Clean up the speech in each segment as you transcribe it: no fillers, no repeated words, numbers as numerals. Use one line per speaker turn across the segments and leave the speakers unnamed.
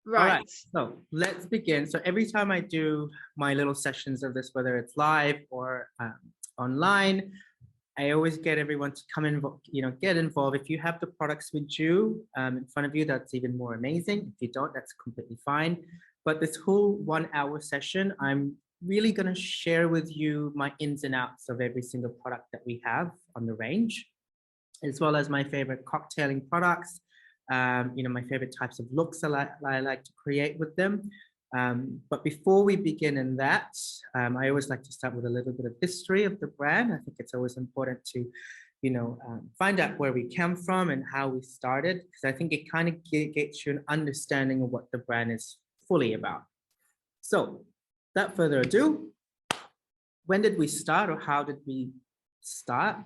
All right,
Right.
so let's begin. So every time I do my little sessions of this, whether it's live or online, I always get everyone to come in, get involved. If you have the products with you in front of you, that's even more amazing. If you don't, that's completely fine. But this whole 1 hour session, I'm really going to share with you my ins and outs of every single product that we have on the range, as well as my favorite cocktailing products, my favorite types of looks I like to create with them. But before we begin in that, I always like to start with a little bit of history of the brand. I think it's always important to, find out where we came from and how we started, because I think it kind of gets you an understanding of what the brand is fully about. So without further ado, when did we start, or how did we start?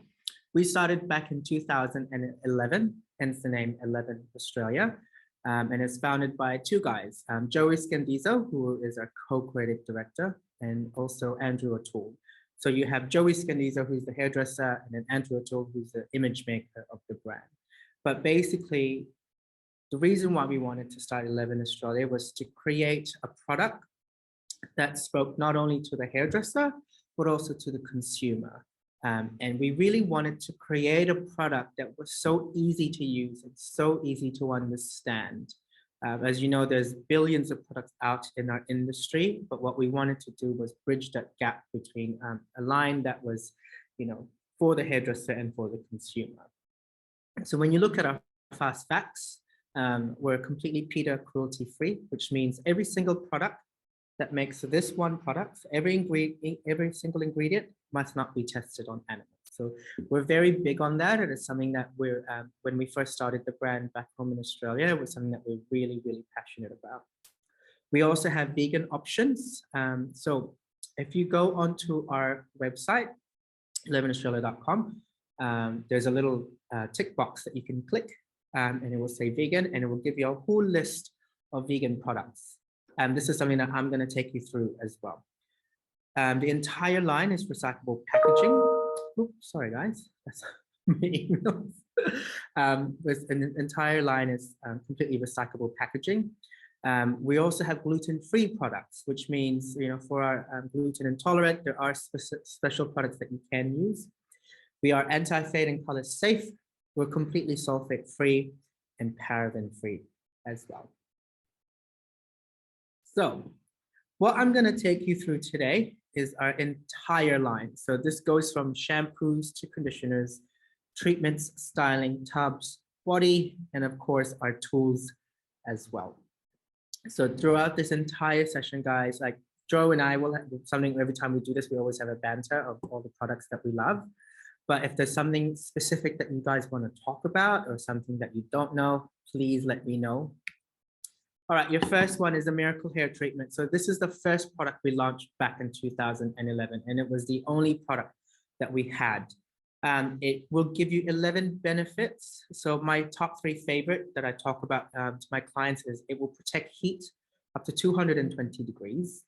We started back in 2011, hence the name 11 Australia. And it's founded by two guys, Joey Scandizo, who is our co-creative director, and also Andrew O'Toole. So you have Joey Scandizo, who's the hairdresser, and then Andrew O'Toole, who's the image maker of the brand. But basically, the reason why we wanted to start 11 Australia was to create a product that spoke not only to the hairdresser, but also to the consumer. And we really wanted to create a product that was so easy to use and so easy to understand. As you know, there's billions of products out in our industry, but what we wanted to do was bridge that gap between a line that was, for the hairdresser and for the consumer. So when you look at our fast facts, we're completely PETA cruelty-free, which means every single product that makes this one product, every single ingredient must not be tested on animals. So we're very big on that. It is something that we're, when we first started the brand back home in Australia, it was something that we're really, really passionate about. We also have vegan options. So if you go onto our website, 11australia.com, there's a little tick box that you can click, and it will say vegan, and it will give you a whole list of vegan products. And this is something that I'm going to take you through as well. The entire line is recyclable packaging. Oops, sorry, guys. That's me. This entire line is completely recyclable packaging. We also have gluten-free products, which means, for our gluten intolerant, there are special products that you can use. We are anti-fade and color safe. We're completely sulfate-free and paraben-free as well. So what I'm going to take you through today is our entire line. So this goes from shampoos to conditioners, treatments, styling, tubs, body, and of course our tools as well. So throughout this entire session, guys, like Joe and I will have something every time we do this, we always have a banter of all the products that we love. But if there's something specific that you guys want to talk about or something that you don't know, please let me know. All right, your first one is a miracle hair treatment. So this is the first product we launched back in 2011, and it was the only product that we had. It will give you 11 benefits. So my top 3 favorite that I talk about to my clients is it will protect heat up to 220 degrees,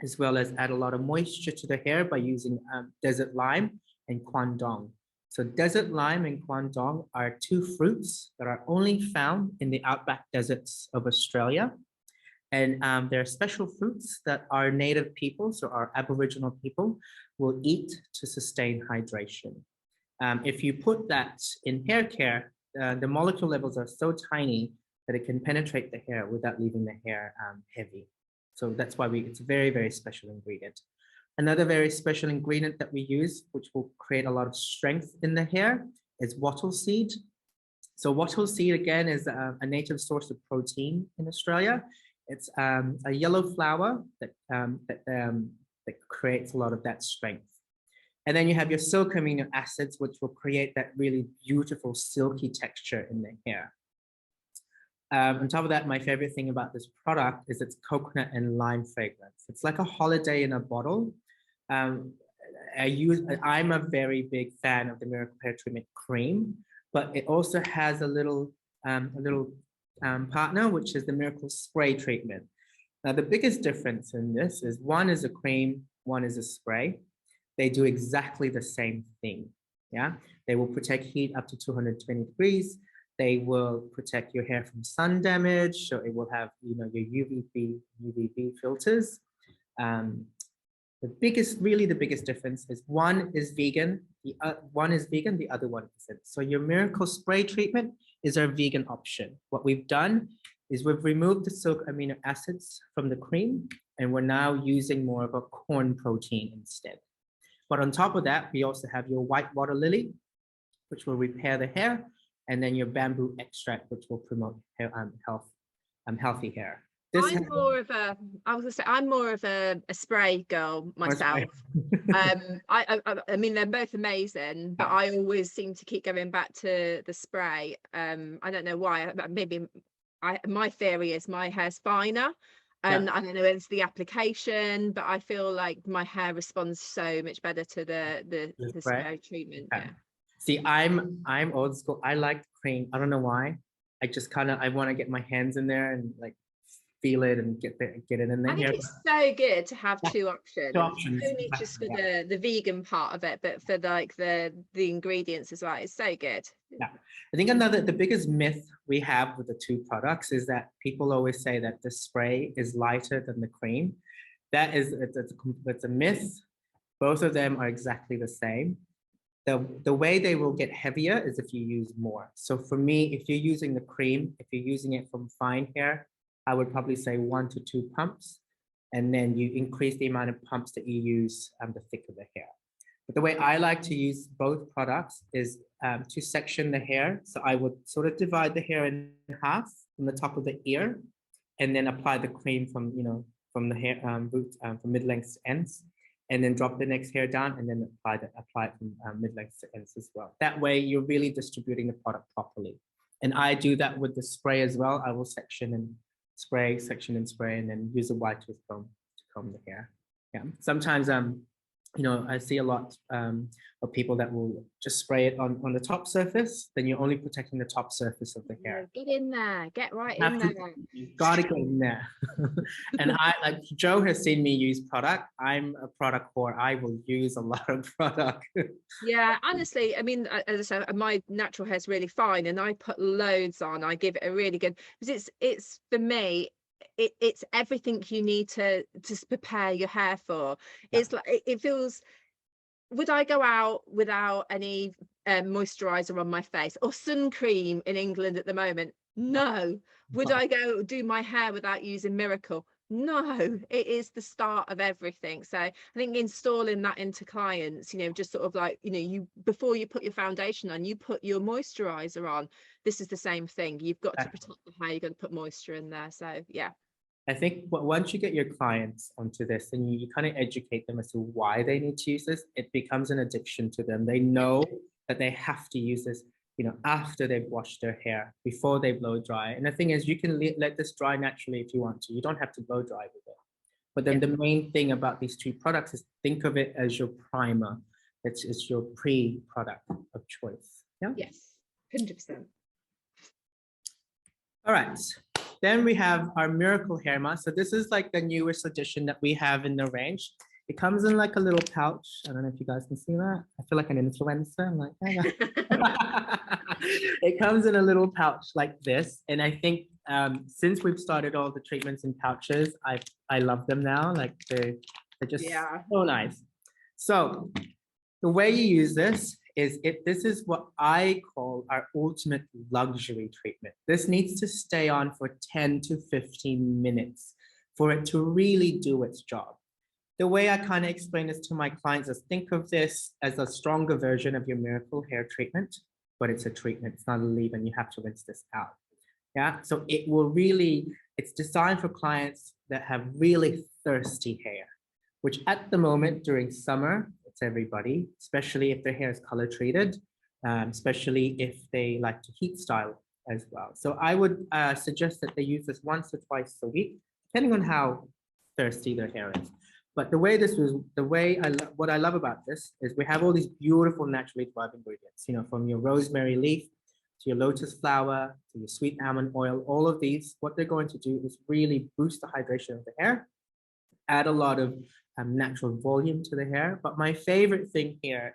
as well as add a lot of moisture to the hair by using desert lime and quandong. So desert lime and quandong are 2 fruits that are only found in the outback deserts of Australia. And they're special fruits that our native people, so our Aboriginal people, will eat to sustain hydration. If you put that in hair care, the molecule levels are so tiny that it can penetrate the hair without leaving the hair heavy. So that's why it's a very, very special ingredient. Another very special ingredient that we use, which will create a lot of strength in the hair, is wattle seed. So wattle seed, again, is a native source of protein in Australia. It's a yellow flower that creates a lot of that strength. And then you have your silk amino acids, which will create that really beautiful silky texture in the hair. On top of that, my favorite thing about this product is its coconut and lime fragrance. It's like a holiday in a bottle. I'm a very big fan of the Miracle Hair Treatment Cream, but it also has a little partner, which is the Miracle Spray Treatment. Now, the biggest difference in this is one is a cream, one is a spray. They do exactly the same thing. Yeah, they will protect heat up to 220 degrees.
They will protect your hair from sun damage. So it will have, you know, your UVB filters. Really the biggest difference is one is vegan, the other one isn't. So your Miracle Spray treatment is our vegan option. What we've done is we've removed the silk amino acids from the cream, and we're now using more of a corn protein instead. But on top of that, we also have your white water lily, which will repair the hair, and then your bamboo extract, which will promote hair, healthy hair.
I'm more of a, I was gonna say, I'm more of a spray girl myself. I mean, they're both amazing, but I always seem to keep going back to the spray. I don't know why. Maybe my theory is my hair's finer, and I don't know, it's the application, but I feel like my hair responds so much better to the spray treatment. Yeah.
See, I'm old school. I like cream. I don't know why. I just I want to get my hands in there and like feel it and get it in there.
I think it's so good to have two options.
Only
just for the vegan part of it, but for like the ingredients as well. It's so good.
Yeah, I think the biggest myth we have with the two products is that people always say that the spray is lighter than the cream. It's a myth. Both of them are exactly the same. The way they will get heavier is if you use more. So for me, if you're using the cream, if you're using it from fine hair, I would probably say 1 to 2 pumps, and then you increase the amount of pumps that you use, the thicker the hair. But the way I like to use both products is to section the hair. So I would sort of divide the hair in half from the top of the ear, and then apply the cream from the hair root from mid-length to ends, and then drop the next hair down, and then apply it from mid-length to ends as well. That way, you're really distributing the product properly. And I do that with the spray as well. I will section and spray, and then use a wide tooth comb to comb the hair. Yeah. Sometimes I see a lot of people that will just spray it on the top surface. Then you're only protecting the top surface of the hair.
Get in there, get right in there.
You've got to get in there. And like Joe has seen me use product. I'm a product whore. I will use a lot of product.
Yeah, honestly, I mean, as I said, my natural hair is really fine, and I put loads on. I give it a really good, because it's for me, it's everything you need to prepare your hair for. It's like it feels. Would I go out without any moisturizer on my face or sun cream in England at the moment? No. Would I go do my hair without using Miracle? No. It is the start of everything. So I think installing that into clients, just sort of like, you before you put your foundation on, you put your moisturizer on. This is the same thing. You've got to protect the hair. You're going to put moisture in there. So yeah.
I think once you get your clients onto this and you kind of educate them as to why they need to use this, it becomes an addiction to them. They know that they have to use this, after they've washed their hair, before they blow dry. And the thing is, you can let this dry naturally if you want to. You don't have to blow dry with it. But then the main thing about these two products is think of it as your primer. It's your pre-product of choice. Yeah.
Yes, 100%.
All right. Then we have our Miracle Herma. So this is like the newest edition that we have in the range. It comes in like a little pouch. I don't know if you guys can see that. I feel like an influencer. I'm like, it comes in a little pouch like this. And I think since we've started all the treatments in pouches, I love them now. Like they're just so nice. So the way you use this is this is what I call our ultimate luxury treatment. This needs to stay on for 10 to 15 minutes for it to really do its job. The way I kind of explain this to my clients is think of this as a stronger version of your Miracle hair treatment, but it's a treatment, it's not a leave-in, you have to rinse this out. Yeah, so it's designed for clients that have really thirsty hair, which at the moment during summer, it's everybody, especially if their hair is color treated, especially if they like to heat style as well. So I would suggest that they use this once or twice a week, depending on how thirsty their hair is. But what I love about this is we have all these beautiful naturally derived ingredients, from your rosemary leaf to your lotus flower to your sweet almond oil. All of these, what they're going to do is really boost the hydration of the hair, add a lot of natural volume to the hair. But my favorite thing here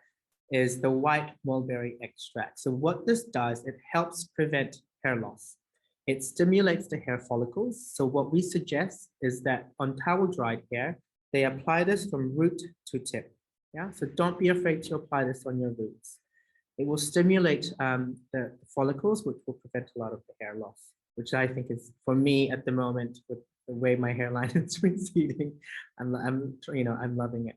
is the white mulberry extract. So what this does, it helps prevent hair loss. It stimulates the hair follicles. So what we suggest is that on towel dried hair, they apply this from root to tip. Yeah, so don't be afraid to apply this on your roots. It will stimulate the follicles, which will prevent a lot of the hair loss, which I think is, for me at the moment, with the way my hairline is receding, I'm loving it.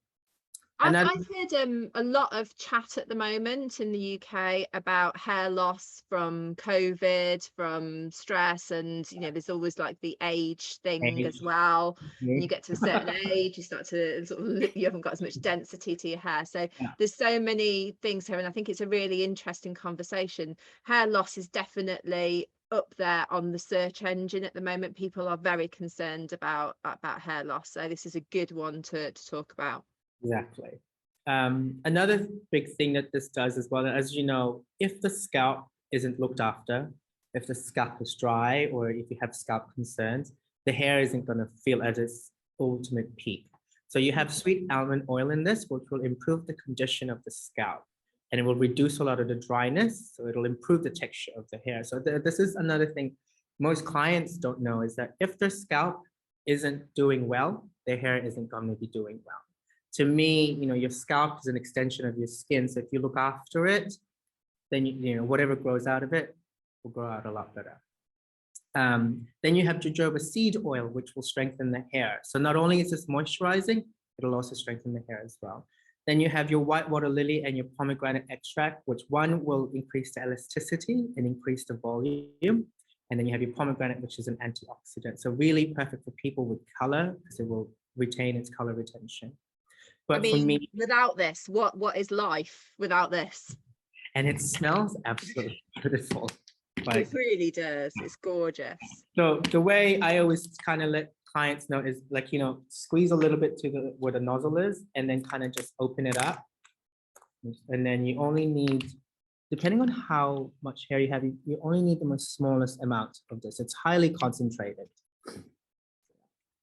I've heard a lot of chat at the moment in the UK about hair loss from COVID, from stress, and there's always like the age thing as well. When you get to a certain age, you start to sort of, you haven't got as much density to your hair. So there's so many things here, and I think it's a really interesting conversation. Hair loss is definitely up there on the search engine at the moment. People are very concerned about hair loss, so this is a good one to talk about.
Exactly. Another big thing that this does as well, as you know, if the scalp isn't looked after, if the scalp is dry, or if you have scalp concerns, the hair isn't going to feel at its ultimate peak. So you have sweet almond oil in this, which will improve the condition of the scalp, and it will reduce a lot of the dryness. So it'll improve the texture of the hair. So this is another thing most clients don't know, is that if their scalp isn't doing well, their hair isn't going to be doing well. To me, your scalp is an extension of your skin. So if you look after it, then whatever grows out of it will grow out a lot better. Then you have jojoba seed oil, which will strengthen the hair. So not only is this moisturizing, it'll also strengthen the hair as well. Then you have your white water lily and your pomegranate extract, which one will increase the elasticity and increase the volume. And then you have your pomegranate, which is an antioxidant. So really perfect for people with color, because it will retain its color retention. But for me,
without this, what is life without this?
And it smells absolutely beautiful.
It really does. It's gorgeous.
So the way I always kind of let clients know is like, squeeze a little bit to where the nozzle is, and then kind of just open it up. And then you only need, depending on how much hair you have, you only need the most smallest amount of this. It's highly concentrated.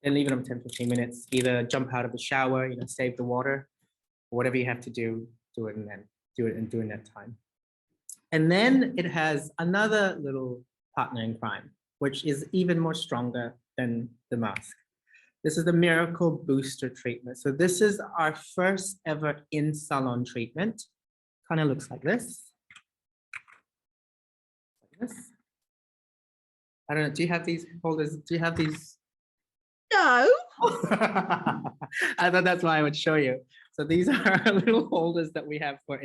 And leave it on 10-15 minutes. Either jump out of the shower, save the water, or whatever you have to do it and then do it in that time. And then it has another little partner in crime, which is even more stronger than the mask. This is the Miracle Booster treatment. So this is our first ever in-salon treatment. Kind of looks like this. I don't know, do you have these holders? Do you have these?
No.
I thought that's why I would show you. So these are our little holders that we have for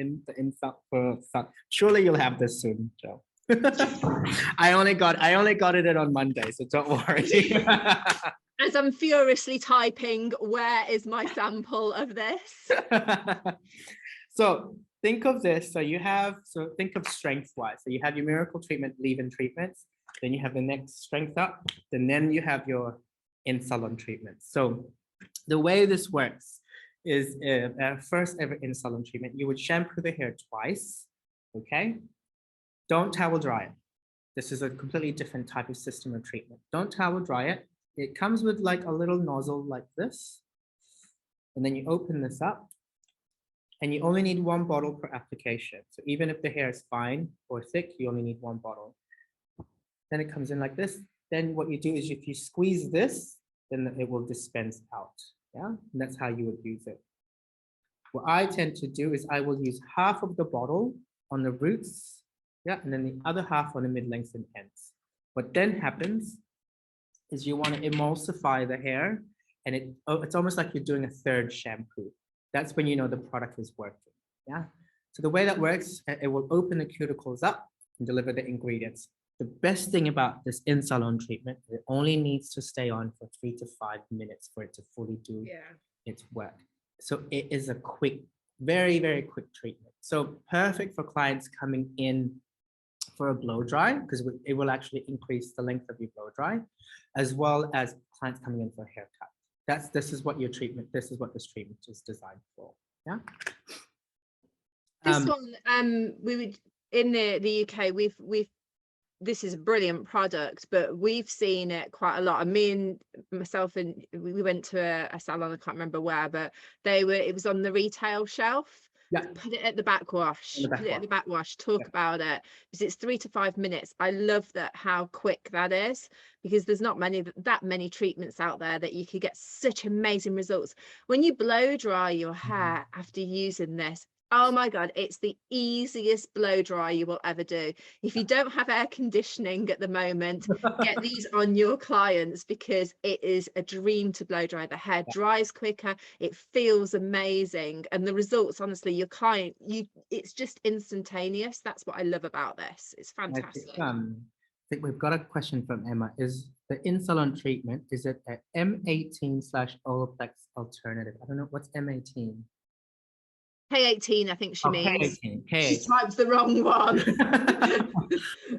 sun. Surely you'll have this soon, Joe. I only got it on Monday, so don't worry.
As I'm furiously typing, where is my sample of this?
So think of this. So think of strength-wise. So you have your Miracle treatment, leave-in treatments. Then you have the next strength up. And then you have your in-salon treatment. So the way this works is first ever in-salon treatment. You would shampoo the hair twice, okay? Don't towel dry it. This is a completely different type of system of treatment. Don't towel dry it. It comes with like a little nozzle like this. And then you open this up and you only need 1 bottle per application. So even if the hair is fine or thick, you only need 1 bottle. Then it comes in like this. Then what you do is if you squeeze this, then it will dispense out. Yeah, and that's how you would use it. What I tend to do is I will use half of the bottle on the roots, yeah, and then the other half on the mid-lengths and ends. What then happens is you want to emulsify the hair, and it's almost like you're doing a third shampoo. That's when you know the product is working. Yeah. So the way that works, it will open the cuticles up and deliver the ingredients. The best thing about this in-salon treatment, it only needs to stay on for 3 to 5 minutes for it to fully do its work. So it is a quick, very, very quick treatment. So perfect for clients coming in for a blow dry, because it will actually increase the length of your blow dry, as well as clients coming in for a haircut. This is what this treatment is designed for. Yeah.
This one, we would in the UK, this is a brilliant product, but we've seen it quite a lot. And me and myself, and we went to a salon, I can't remember where, but it was on the retail shelf.
Yeah.
Put it at the backwash.
In the
Put it at the
backwash.
backwash. Talk
Yeah.
about it, because it's 3 to 5 minutes. I love that, how quick that is, because there's not that many treatments out there that you could get such amazing results. When you blow dry your hair after using this, oh my God, it's the easiest blow dry you will ever do. If you don't have air conditioning at the moment, get these on your clients, because it is a dream to blow dry. The hair dries quicker, it feels amazing, and the results, honestly, your client, it's just instantaneous. That's what I love about this. It's fantastic.
I think we've got a question from Emma. Is the in-salon treatment, is it a M18/Olaplex alternative? I don't know, what's M18?
K18, I think she means.
K18.
She types the wrong one.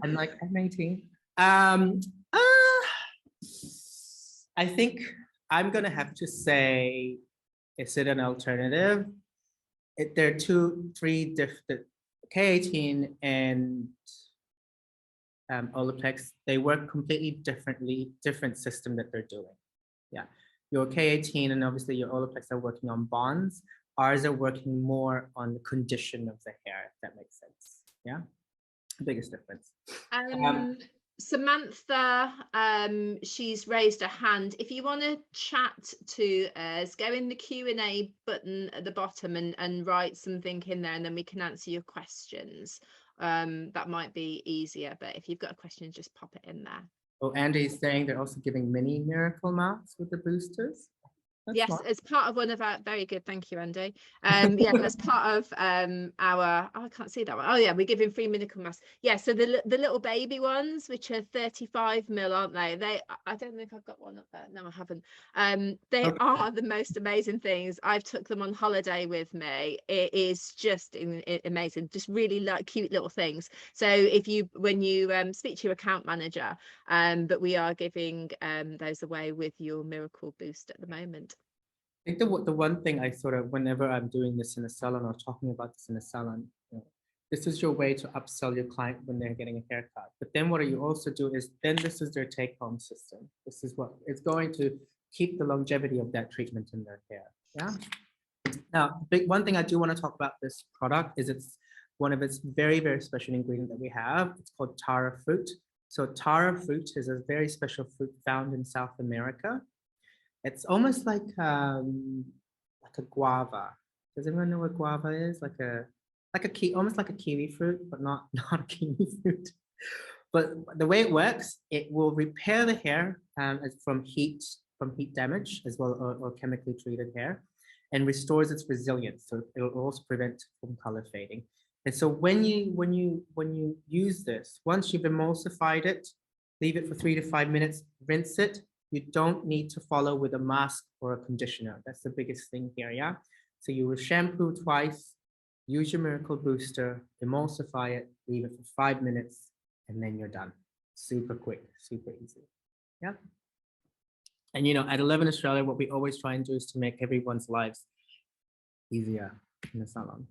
I'm like, M18. I think I'm gonna have to say, is it an alternative? There are three different, K18 and Olaplex, they work completely differently, different system that they're doing. Yeah, your K18 and obviously your Olaplex are working on bonds. Ours are working more on the condition of the hair, if that makes sense. Yeah, the biggest difference.
Samantha, she's raised a hand. If you want to chat to us, go in the Q&A button at the bottom and write something in there, and then we can answer your questions. That might be easier, but if you've got a question, just pop it in there.
Oh, Andy's saying they're also giving mini miracle masks with the boosters. That's
yes,
smart.
as part of one of our, very good, thank you, Andy. Yeah, as part of our, oh, I can't see that one. Oh yeah, we're giving free miracle masks. Yeah, so the little baby ones, which are 35 ml, aren't they? I don't think I've got one up there. No, I haven't. They
Okay.
are the most amazing things. I've took them on holiday with me. It is just amazing, just really like cute little things. So if you, when you speak to your account manager, but we are giving those away with your miracle boost at the moment.
I think the one thing I sort of, whenever I'm doing this in a salon or talking about this in a salon, this is your way to upsell your client when they're getting a haircut. But then what you also do is, then this is their take-home system. This is what it's going to keep the longevity of that treatment in their hair. Yeah. Now, one thing I do want to talk about this product is it's one of its very, very special ingredient that we have. It's called taro fruit. So taro fruit is a very special fruit found in South America. It's almost like a guava. Does everyone know what guava is? Almost like a kiwi fruit, but not a kiwi fruit. But the way it works, it will repair the hair from heat damage as well, or chemically treated hair, and restores its resilience. So it will also prevent from color fading. And so when you use this, once you've emulsified it, leave it for 3 to 5 minutes, rinse it. You don't need to follow with a mask or a conditioner. That's the biggest thing here, yeah? So you will shampoo twice, use your miracle booster, emulsify it, leave it for 5 minutes, and then you're done. Super quick, super easy, yeah? And at 11 Australia, what we always try and do is to make everyone's lives easier in the salon.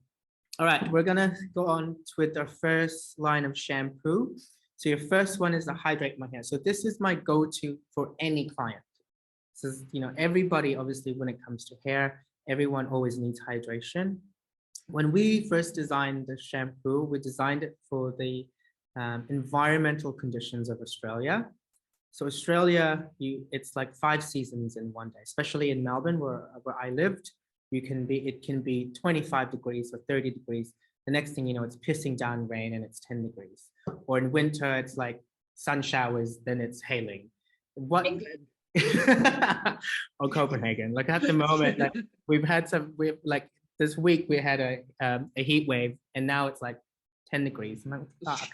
All right, we're gonna go on with our first line of shampoo. So your first one is the Hydrate My Hair. So this is my go-to for any client. This is, everybody, obviously, when it comes to hair, everyone always needs hydration. When we first designed the shampoo, we designed it for the environmental conditions of Australia. So Australia, it's like 5 seasons in one day, especially in Melbourne, where I lived. It can be 25 degrees or 30 degrees. The next thing you know, it's pissing down rain and it's 10 degrees. Or in winter, it's like sun showers, then it's hailing.
England.
Or Copenhagen. Like at the moment, like like this week we had a heat wave, and now it's like 10 degrees. I'm like, fuck.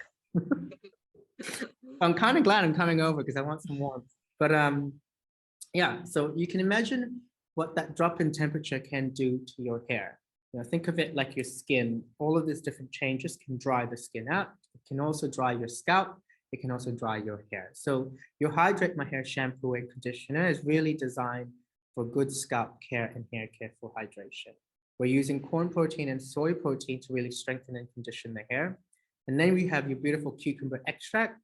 I'm kind of glad I'm coming over because I want some warmth. But yeah, so you can imagine what that drop in temperature can do to your hair. Think of it like your skin. All of these different changes can dry the skin out. It can also dry your scalp. It can also dry your hair. So your Hydrate My Hair shampoo and conditioner is really designed for good scalp care and hair care for hydration. We're using corn protein and soy protein to really strengthen and condition the hair. And then we have your beautiful cucumber extract,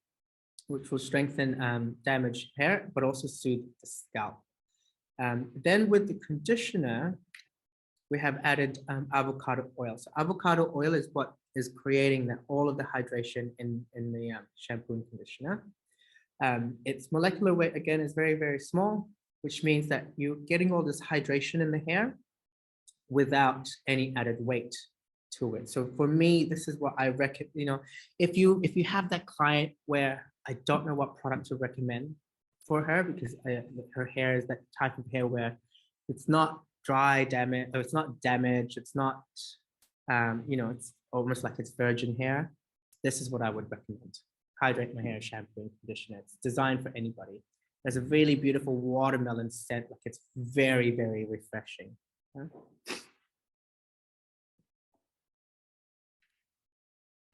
which will strengthen damaged hair, but also soothe the scalp. Then with the conditioner, we have added avocado oil. So avocado oil is what is creating all of the hydration in the shampoo and conditioner. Its molecular weight, again, is very, very small, which means that you're getting all this hydration in the hair without any added weight to it. So for me, this is what I recommend. You know, if you have that client where I don't know what product to recommend for her, because her hair is that type of hair where it's not dry, damage, or it's not damaged, it's not, you know, it's almost like it's virgin hair. This is what I would recommend. Hydrate My Hair shampoo and conditioner. It's designed for anybody. There's a really beautiful watermelon scent. Like, it's very, very refreshing. Yeah?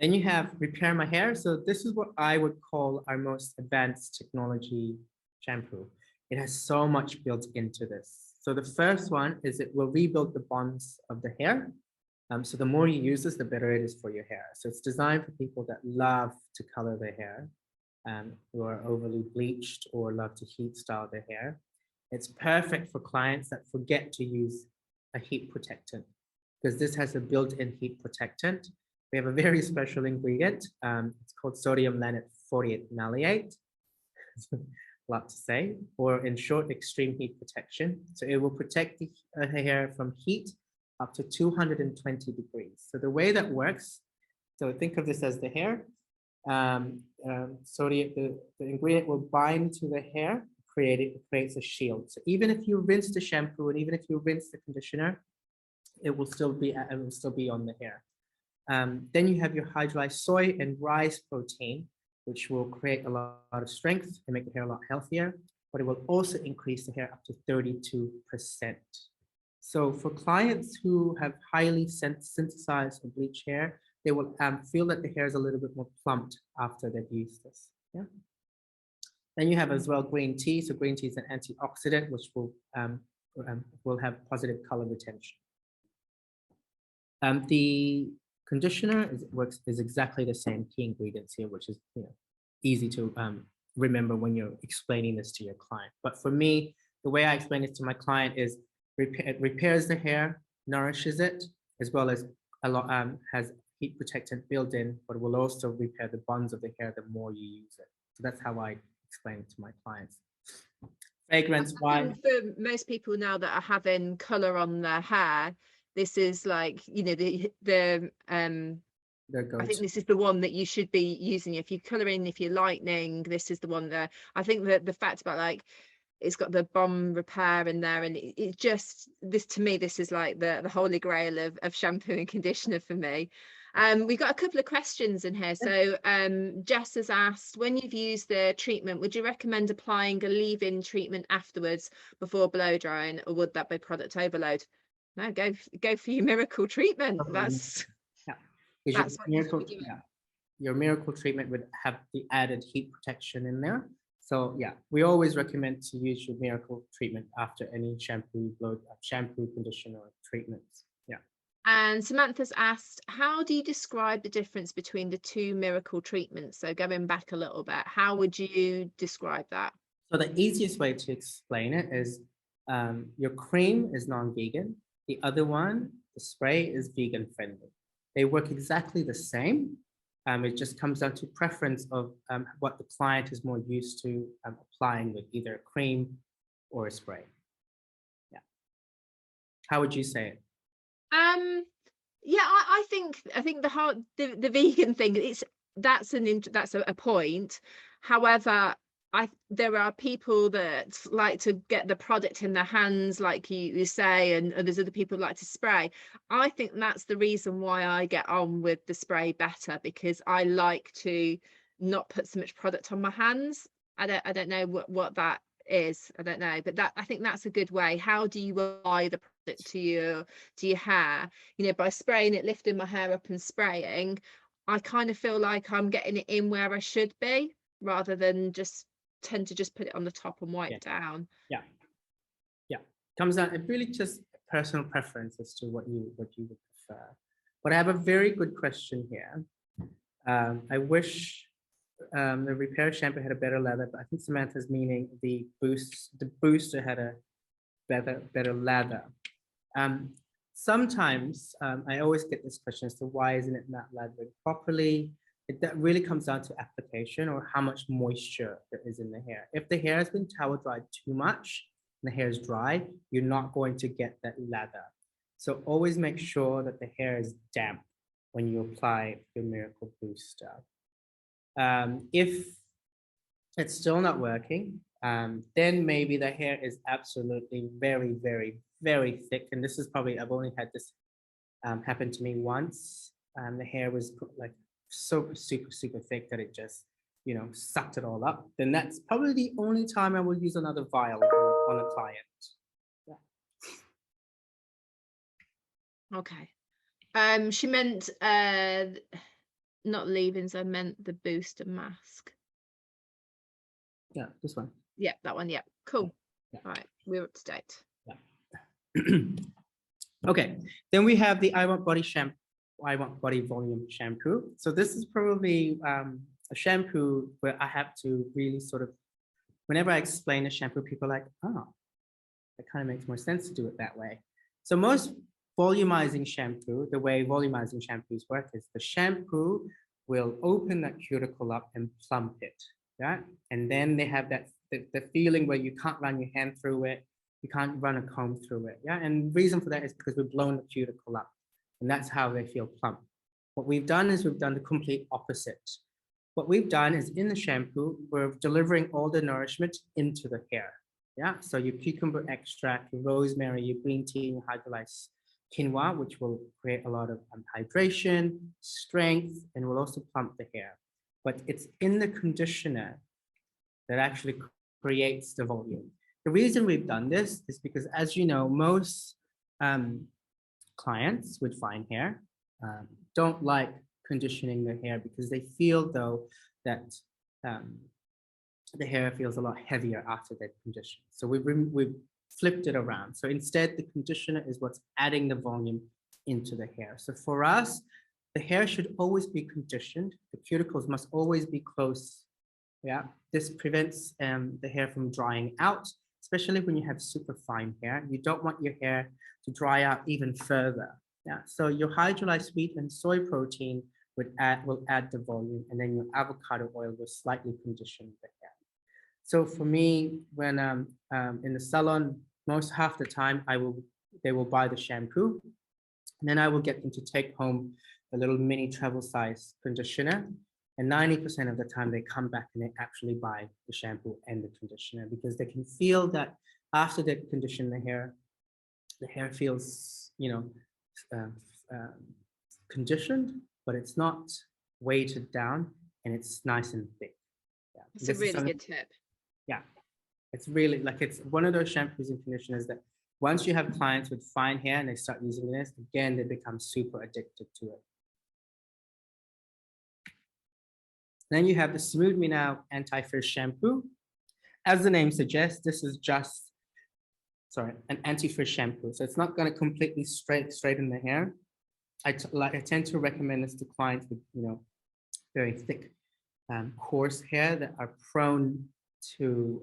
Then you have Repair My Hair. So this is what I would call our most advanced technology shampoo. It has so much built into this. So the first one is it will rebuild the bonds of the hair. So the more you use this, the better it is for your hair. So it's designed for people that love to color their hair, who are overly bleached or love to heat style their hair. It's perfect for clients that forget to use a heat protectant, because this has a built-in heat protectant. We have a very special ingredient. It's called sodium lannate 48 malleate. A lot to say, or in short, extreme heat protection. So it will protect the hair from heat up to 220 degrees. So the way that works, so think of this as the hair. Sodium, the ingredient will bind to the hair, it creates a shield. So even if you rinse the shampoo and even if you rinse the conditioner, it will still be on the hair. Then you have your hydrolyzed soy and rice protein, which will create a lot of strength and make the hair a lot healthier, but it will also increase the hair up to 32%. So for clients who have highly synthesized or bleached hair, they will feel that the hair is a little bit more plumped after they've used this. Yeah. Then you have as well green tea. So green tea is an antioxidant, which will have positive color retention. The conditioner is exactly the same key ingredients here, which is easy to remember when you're explaining this to your client. But for me, the way I explain it to my client is it repairs the hair, nourishes it, as well as has heat protectant built in, but will also repair the bonds of the hair the more you use it. So that's how I explain it to my clients. Fragrance wise,
for most people now that are having color on their hair, this is like, I think this is the one that you should be using. If you're coloring, if you're lightening, this is the one that I think that the fact about, like, it's got the bomb repair in there, and it just, this to me, this is like the holy grail of shampoo and conditioner for me. We got a couple of questions in here. So Jess has asked, when you've used the treatment, would you recommend applying a leave-in treatment afterwards before blow drying, or would that be product overload? No, go for your miracle treatment. That's what you should be doing.
Your miracle treatment would have the added heat protection in there. So yeah, we always recommend to use your miracle treatment after any shampoo, conditioner treatments. Yeah.
And Samantha's asked, how do you describe the difference between the two miracle treatments? So going back a little bit, how would you describe that?
So the easiest way to explain it is your cream is non-vegan. The other one, the spray, is vegan friendly. They work exactly the same. It just comes down to preference of what the client is more used to applying with either a cream or a spray. Yeah. How would you say it?
Yeah, I think the vegan thing, that's a point. However, there are people that like to get the product in their hands, like you say, and there's other people who like to spray. I think that's the reason why I get on with the spray better, because I like to not put so much product on my hands. I don't know what that is. I don't know, but I think that's a good way. How do you apply the product to your hair? By spraying it, lifting my hair up and spraying, I kind of feel like I'm getting it in where I should be, rather than tend to just put it on the top and wipe down. Yeah.
Comes down, it really just personal preference as to what you would prefer. But I have a very good question here. I wish the repair shampoo had a better lather, but I think Samantha's meaning the booster had a better lather. sometimes I always get this question as to why isn't it not lathering properly? That really comes down to application or how much moisture there is in the hair. If the hair has been towel dried too much and the hair is dry, you're not going to get that lather. So always make sure that the hair is damp when you apply your Miracle Booster. If it's still not working, then maybe the hair is absolutely very, very, very thick. And this is probably, I've only had this happen to me once. The hair was like so super, super thick that it just, you know, sucked it all up. Then that's probably the only time I will use another vial on a client.
Okay. She meant not leave-ins, I meant the booster mask.
Yeah, this one.
Yeah, that one. Yeah, cool.
Yeah.
All right, we're up to date.
Yeah. Okay, then we have the I Want Body Shampoo, I Want Body Volume Shampoo. So this is probably a shampoo where I have to really sort of, whenever I explain a shampoo, people are like, oh, that kind of makes more sense to do it that way. So most volumizing shampoo, the way volumizing shampoos work is the shampoo will open that cuticle up and plump it, right? And then they have that the feeling where you can't run your hand through it, you can't run a comb through it, yeah? And the reason for that is because we've blown the cuticle up, and that's how they feel plump. What we've done is we've done the complete opposite. What we've done is in the shampoo, we're delivering all the nourishment into the hair, yeah? So your cucumber extract, your rosemary, your green tea, your hydrolyzed quinoa, which will create a lot of hydration, strength, and will also plump the hair. But it's in the conditioner that actually creates the volume. The reason we've done this is because, as you know, most clients with fine hair don't like conditioning their hair because they feel though that the hair feels a lot heavier after they've conditioned. So we've flipped it around. So instead, the conditioner is what's adding the volume into the hair. So for us, the hair should always be conditioned. The cuticles must always be close. Yeah, this prevents the hair from drying out, especially when you have super fine hair. You don't want your hair to dry out even further. Yeah, so your hydrolyzed wheat and soy protein will add the volume, and then your avocado oil will slightly condition the hair. So for me, when in the salon, half the time they will buy the shampoo, and then I will get them to take home a little mini travel size conditioner. And 90% of the time they come back and they actually buy the shampoo and the conditioner because they can feel that after they condition the hair feels, you know, conditioned, but it's not weighted down and it's nice and thick. Yeah.
It's a really good tip.
Yeah, it's really like, it's one of those shampoos and conditioners that once you have clients with fine hair and they start using this, again, they become super addicted to it. Then you have the Smooth Me Now Antifreeze Shampoo. As the name suggests, this is just, an antifreeze shampoo. So it's not going to completely straighten the hair. I tend to recommend this to clients with, you know, very thick, coarse hair that are prone to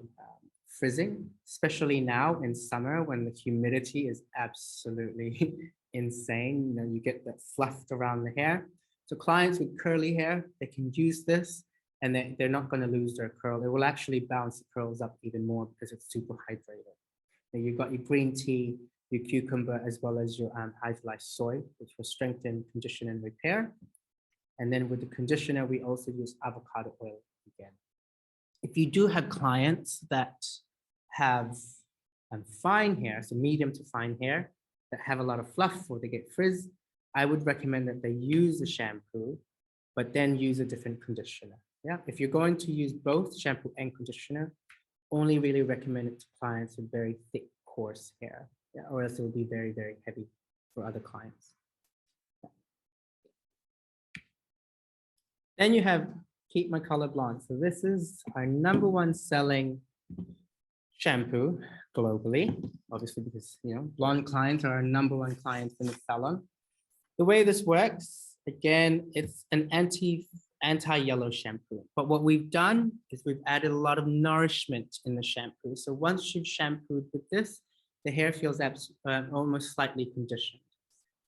frizzing, especially now in summer when the humidity is absolutely insane. You know, you get that fluffed around the hair. So clients with curly hair, they can use this and they're not going to lose their curl. It will actually bounce the curls up even more because it's super hydrated. And you've got your green tea, your cucumber, as well as your hydrolyzed soy, which will strengthen, condition, and repair. And then with the conditioner, we also use avocado oil again. If you do have clients that have fine hair, so medium to fine hair, that have a lot of fluff or they get frizz, I would recommend that they use the shampoo, but then use a different conditioner. Yeah, if you're going to use both shampoo and conditioner, only really recommend it to clients with very thick, coarse hair, yeah, or else it will be very, very heavy for other clients. Yeah. Then you have Keep My Color Blonde. So this is our #1 selling shampoo globally, obviously because, you know, blonde clients are our #1 clients in the salon. The way this works, again, it's an anti-yellow shampoo. But what we've done is we've added a lot of nourishment in the shampoo. So once you've shampooed with this, the hair feels almost slightly conditioned.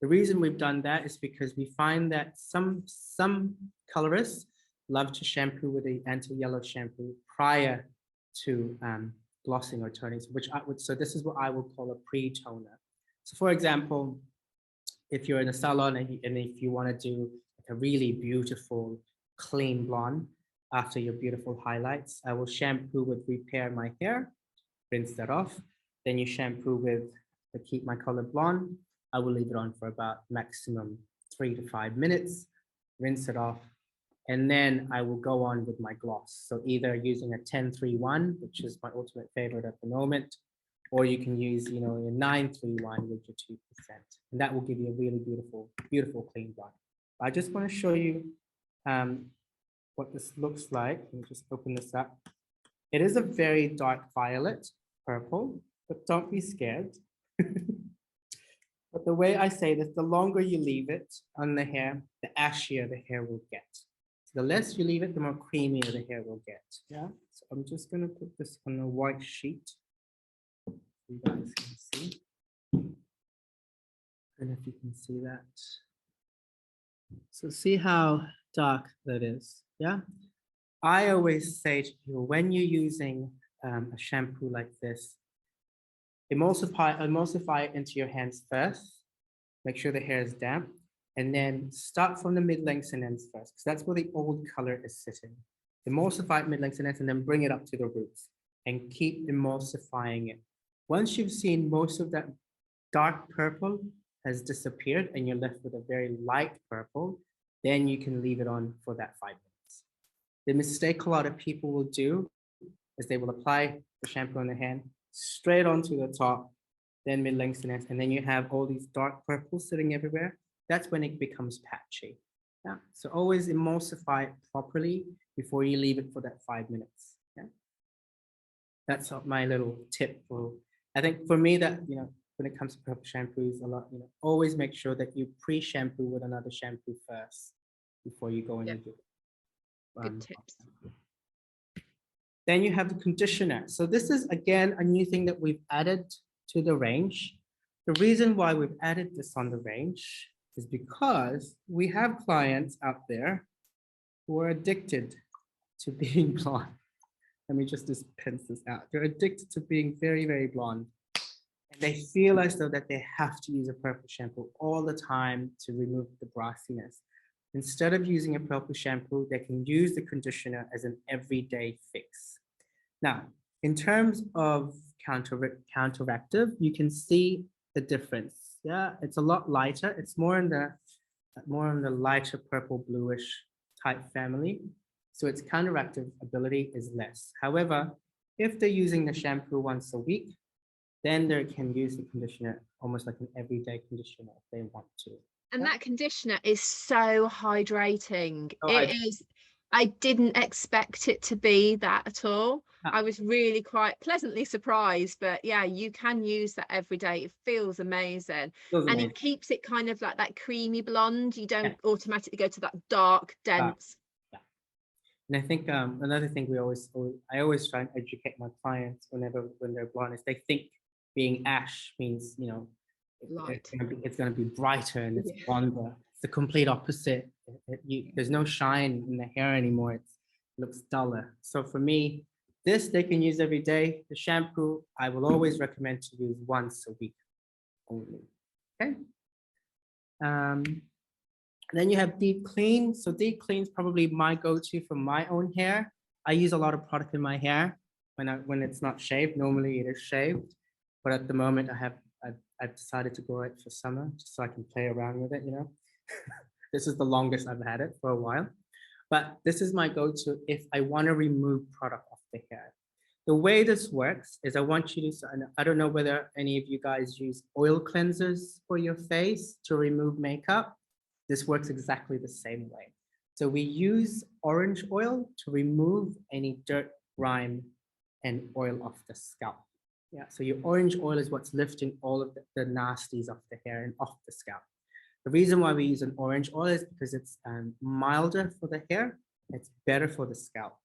The reason we've done that is because we find that some colorists love to shampoo with the anti-yellow shampoo prior to glossing or toning, so this is what I would call a pre-toner. So for example, if you're in a salon and if you want to do like a really beautiful, clean blonde after your beautiful highlights, I will shampoo with Repair My Hair, rinse that off. Then you shampoo with the Keep My Color Blonde. I will leave it on for about maximum 3 to 5 minutes, rinse it off, and then I will go on with my gloss. So either using a 1031, which is my ultimate favorite at the moment, or you can use, a 931 with your 2%. And that will give you a really beautiful, beautiful clean blonde. I just want to show you what this looks like. Let me just open this up. It is a very dark violet purple, but don't be scared. But the way I say this, the longer you leave it on the hair, the ashier the hair will get. So the less you leave it, the more creamier the hair will get. Yeah. So I'm just going to put this on a white sheet. You guys can see. And if you can see that. So see how dark that is. Yeah. I always say to people, when you're using a shampoo like this, emulsify it into your hands first. Make sure the hair is damp. And then start from the mid-lengths and ends first, because that's where the old color is sitting. Emulsify it mid-lengths and ends, and then bring it up to the roots. And keep emulsifying it. Once you've seen most of that dark purple has disappeared and you're left with a very light purple, then you can leave it on for that 5 minutes. The mistake a lot of people will do is they will apply the shampoo on the hand, straight onto the top, then mid-lengths and ends, and then you have all these dark purples sitting everywhere. That's when it becomes patchy. Yeah? So always emulsify it properly before you leave it for that 5 minutes. Yeah? That's my little tip for, I think for me that, when it comes to purple shampoos, a lot, always make sure that you pre-shampoo with another shampoo first before you go and do it.
Good tips.
Then you have the conditioner. So this is, again, a new thing that we've added to the range. The reason why we've added this on the range is because we have clients out there who are addicted to being blonde. Let me just dispense this out. They're addicted to being very, very blonde. And they feel as though that they have to use a purple shampoo all the time to remove the brassiness. Instead of using a purple shampoo, they can use the conditioner as an everyday fix. Now, in terms of counteractive, you can see the difference. Yeah, it's a lot lighter. It's more in the lighter purple bluish type family. So its counteractive ability is less. However, if they're using the shampoo once a week, then they can use the conditioner almost like an everyday conditioner if they want to.
And that conditioner is so hydrating. It is. I didn't expect it to be that at all. I was really quite pleasantly surprised, but yeah, you can use that every day. It feels amazing. And it keeps it kind of like that creamy blonde. You don't automatically go to that dark, dense.
And I think another thing I always try and educate my clients when they're blonde is they think being ash means,
light.
It's going to be brighter and it's blonder. It's the complete opposite. There's no shine in the hair anymore. It looks duller. So for me, this they can use every day. The shampoo, I will always recommend to use once a week only. Okay. Then you have deep clean. So deep clean is probably my go-to for my own hair. I use a lot of product in my hair when it's not shaved. Normally it is shaved, but at the moment I've decided to go out for summer just so I can play around with it. This is the longest I've had it for a while, but this is my go-to if I want to remove product off the hair. The way this works is I want you to, I don't know whether any of you guys use oil cleansers for your face to remove makeup. This works exactly the same way. So we use orange oil to remove any dirt, grime, and oil off the scalp. Yeah, so your orange oil is what's lifting all of the nasties off the hair and off the scalp. The reason why we use an orange oil is because it's milder for the hair. It's better for the scalp.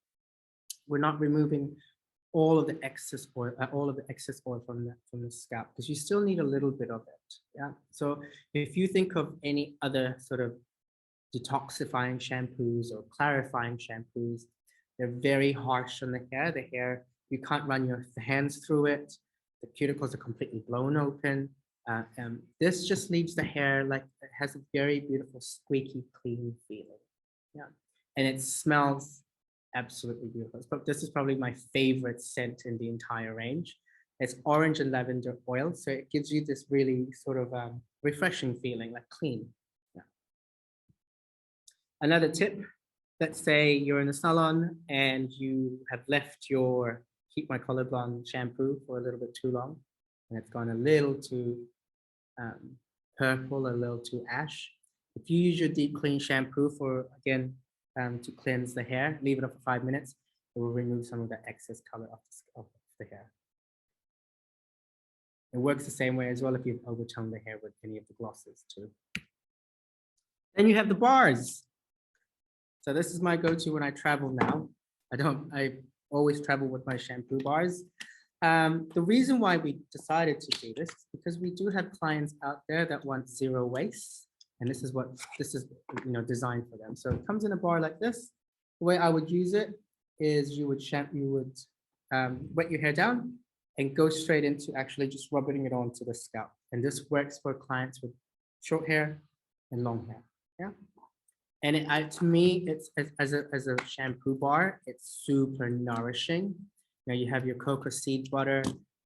We're not removing all of the excess oil from the scalp, because you still need a little bit of it. Yeah. So if you think of any other sort of detoxifying shampoos or clarifying shampoos, they're very harsh on the hair. The hair, you can't run your hands through it. The cuticles are completely blown open. This just leaves the hair like it has a very beautiful, squeaky, clean feeling. Yeah, and it smells absolutely beautiful. But this is probably my favorite scent in the entire range. It's orange and lavender oil, so it gives you this really sort of refreshing feeling, like clean. Yeah. Another tip, let's say you're in a salon and you have left your Keep My Color Blonde shampoo for a little bit too long, and it's gone a little too purple, a little too ash. If you use your deep clean shampoo for, again, to cleanse the hair, leave it up for 5 minutes, it will remove some of the excess color of the hair. It works the same way as well if you've overtoned the hair with any of the glosses too. Then you have the bars. So this is my go-to when I travel now. I always travel with my shampoo bars. The reason why we decided to do this is because we do have clients out there that want zero waste, and this is designed for them. So it comes in a bar like this. The way I would use it is you would wet your hair down and go straight into actually just rubbing it onto the scalp. And this works for clients with short hair and long hair. Yeah. And to me, it's as a shampoo bar, it's super nourishing. Now you have your cocoa seed butter,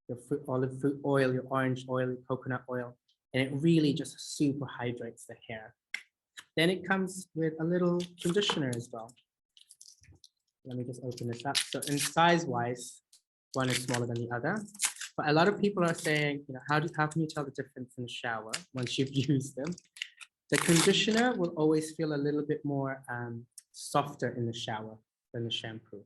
your olive fruit oil, your orange oil, your coconut oil, and it really just super hydrates the hair. Then it comes with a little conditioner as well. Let me just open this up. So in size-wise, one is smaller than the other. But a lot of people are saying, how can you tell the difference in the shower once you've used them? The conditioner will always feel a little bit more softer in the shower than the shampoo.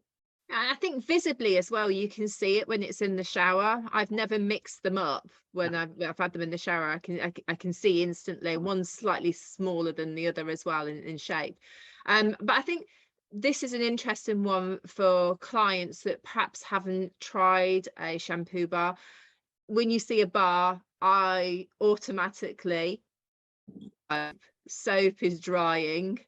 I think visibly as well, you can see it when it's in the shower. I've never mixed them up when I've had them in the shower. I can see instantly one's slightly smaller than the other as well in shape. But I think this is an interesting one for clients that perhaps haven't tried a shampoo bar. When you see a bar, I automatically soap is drying.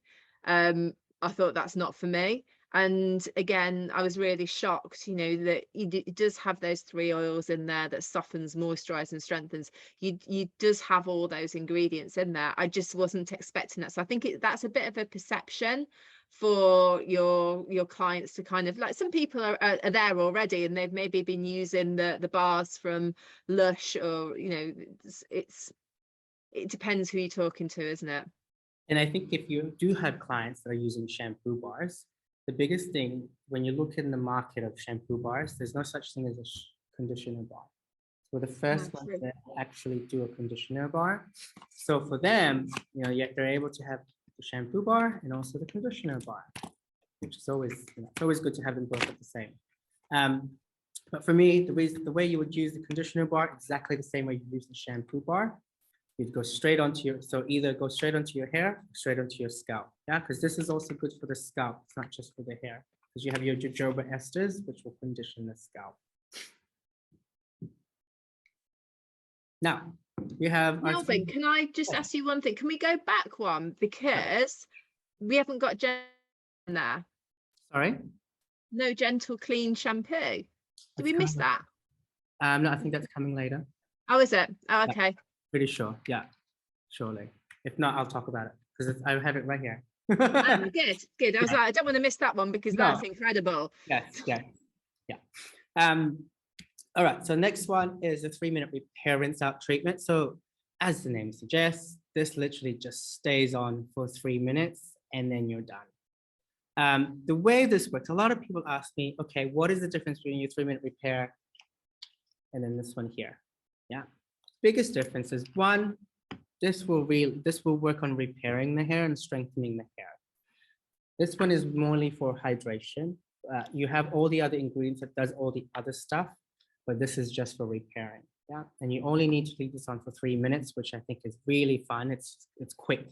I thought that's not for me. And again, I was really shocked, that it does have those 3 oils in there that softens, moisturizes, and strengthens. You does have all those ingredients in there. I just wasn't expecting that. So I think that's a bit of a perception for your clients to kind of, like, some people are there already and they've maybe been using the bars from Lush, or it depends who you're talking to, isn't it?
And I think if you do have clients that are using shampoo bars, the biggest thing when you look in the market of shampoo bars, there's no such thing as a conditioner bar. So the first ones that actually do a conditioner bar. So for them, they're able to have the shampoo bar and also the conditioner bar, which is always, it's always good to have them both at the same. But for me, the way you would use the conditioner bar, exactly the same way you use the shampoo bar. You'd go straight onto either go straight onto your hair, or straight onto your scalp. Yeah, because this is also good for the scalp. It's not just for the hair, because you have your jojoba esters, which will condition the scalp. Now, we have
Melvin, can I just ask you one thing? Can we go back one? Because we haven't got Jen in there.
Sorry?
No Gentle Clean shampoo. Did we miss that?
No, I think that's coming later.
Oh, is it? Oh, okay.
Pretty sure. Yeah, surely. If not, I'll talk about it because I have it right here.
Oh, good. I was like, I don't want to miss that one because that's incredible.
Yes. All right. So next one is a 3-minute repair rinse out treatment. So as the name suggests, this literally just stays on for 3 minutes and then you're done. The way this works, a lot of people ask me, okay, what is the difference between your 3-minute repair and then this one here? Yeah. Biggest difference is one, this will work on repairing the hair and strengthening the hair. This one is mainly for hydration. You have all the other ingredients that does all the other stuff, but this is just for repairing. Yeah, and you only need to leave this on for 3 minutes, which I think is really fun. It's quick.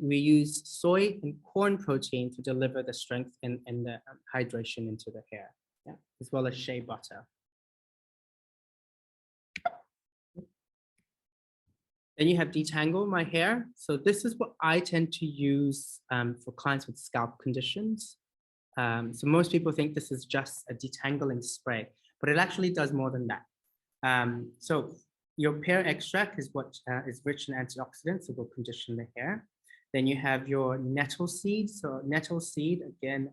We use soy and corn protein to deliver the strength and the hydration into the hair.
yeah, as well as shea butter. Then you have Detangle My Hair. So this is what I tend to use for clients with scalp conditions. So most people think this is just a detangling spray, but it actually does more than that. So your pear extract is what is rich in antioxidants, it will condition the hair. Then you have your nettle seed. So nettle seed, again,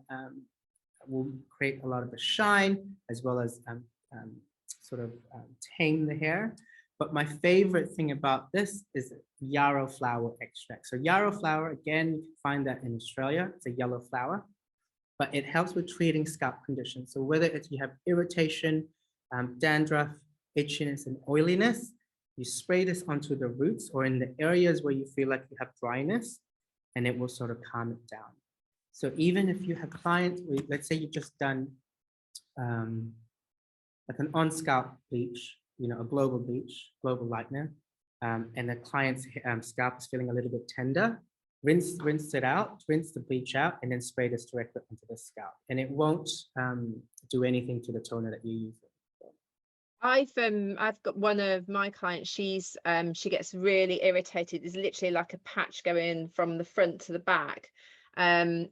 will create a lot of the shine, as well as tame the hair. But my favorite thing about this is yarrow flower extract. So yarrow flower, again, you can find that in Australia. It's a yellow flower, but it helps with treating scalp conditions. So whether it's you have irritation, dandruff, itchiness, and oiliness, you spray this onto the roots or in the areas where you feel like you have dryness, and it will sort of calm it down. So even if you have clients, let's say you've just done like an on-scalp bleach, you know, a global bleach, global lightener, and the client's scalp is feeling a little bit tender, rinse it out, rinse the bleach out, and then spray this directly onto the scalp. And it won't do anything to the toner that you use.
I've got one of my clients, she gets really irritated. There's literally like a patch going from the front to the back.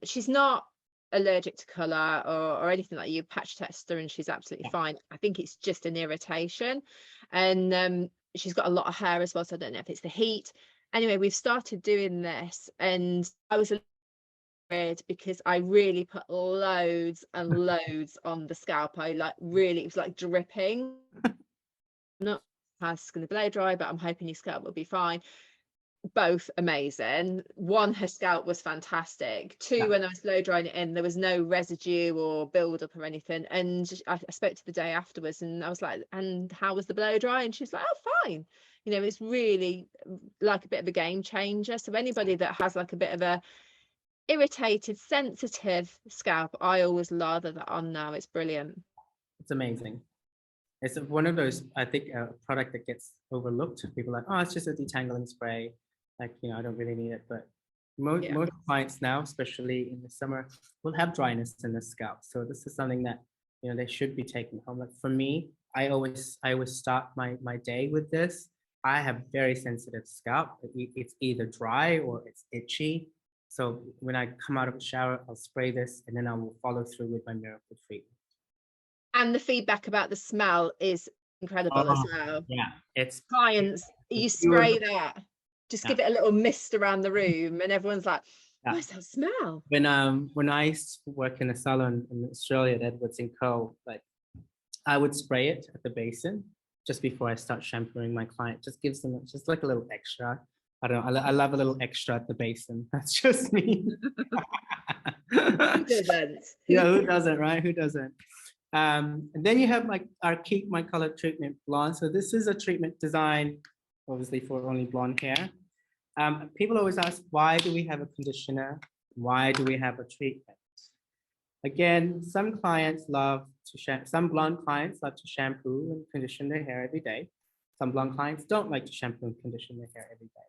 She's not allergic to color or anything like you patch test her and she's absolutely fine. I think it's just an irritation, and she's got a lot of hair as well, so I don't know if it's the heat. Anyway, we've started doing this, and I was a little weird because I really put loads and loads on the scalp. I it was like dripping. Not going to blow dry, but I'm hoping your scalp will be fine. Both amazing. One, her scalp was fantastic. Two, when I was blow drying it in, there was no residue or build up or anything. And I spoke to the day afterwards, and I was like, and how was the blow dry? And she was like, oh, fine. You know, it's really like a bit of a game changer. So anybody that has like a bit of a irritated, sensitive scalp, I always lather that on now. It's brilliant.
It's amazing. It's one of those, I think, a product that gets overlooked. People are like, oh, it's just a detangling spray. Like, you know, I don't really need it. But most clients now, especially in the summer, will have dryness in the scalp. So this is something that, you know, they should be taking home. Like for me, I always start my day with this. I have very sensitive scalp. It's either dry or it's itchy. So when I come out of the shower, I'll spray this, and then I will follow through with my miracle treatment.
And the feedback about the smell is incredible as well.
Yeah, it's
clients, you spray that, just give it a little mist around the room, and everyone's like, what's that smell?
When I used to work in a salon in Australia at Edwards & Co, like I would spray it at the basin just before I start shampooing my client. Just gives them just like a little extra. I don't know. I love a little extra at the basin. That's just me.
Who doesn't?
Yeah, who doesn't, right? Who doesn't? And then you have like our Keep My Color Treatment Blonde. So this is a treatment designed obviously for only blonde hair. People always ask, why do we have a conditioner? Why do we have a treatment? Again, some clients love to some blonde clients love to shampoo and condition their hair every day. Some blonde clients don't like to shampoo and condition their hair every day.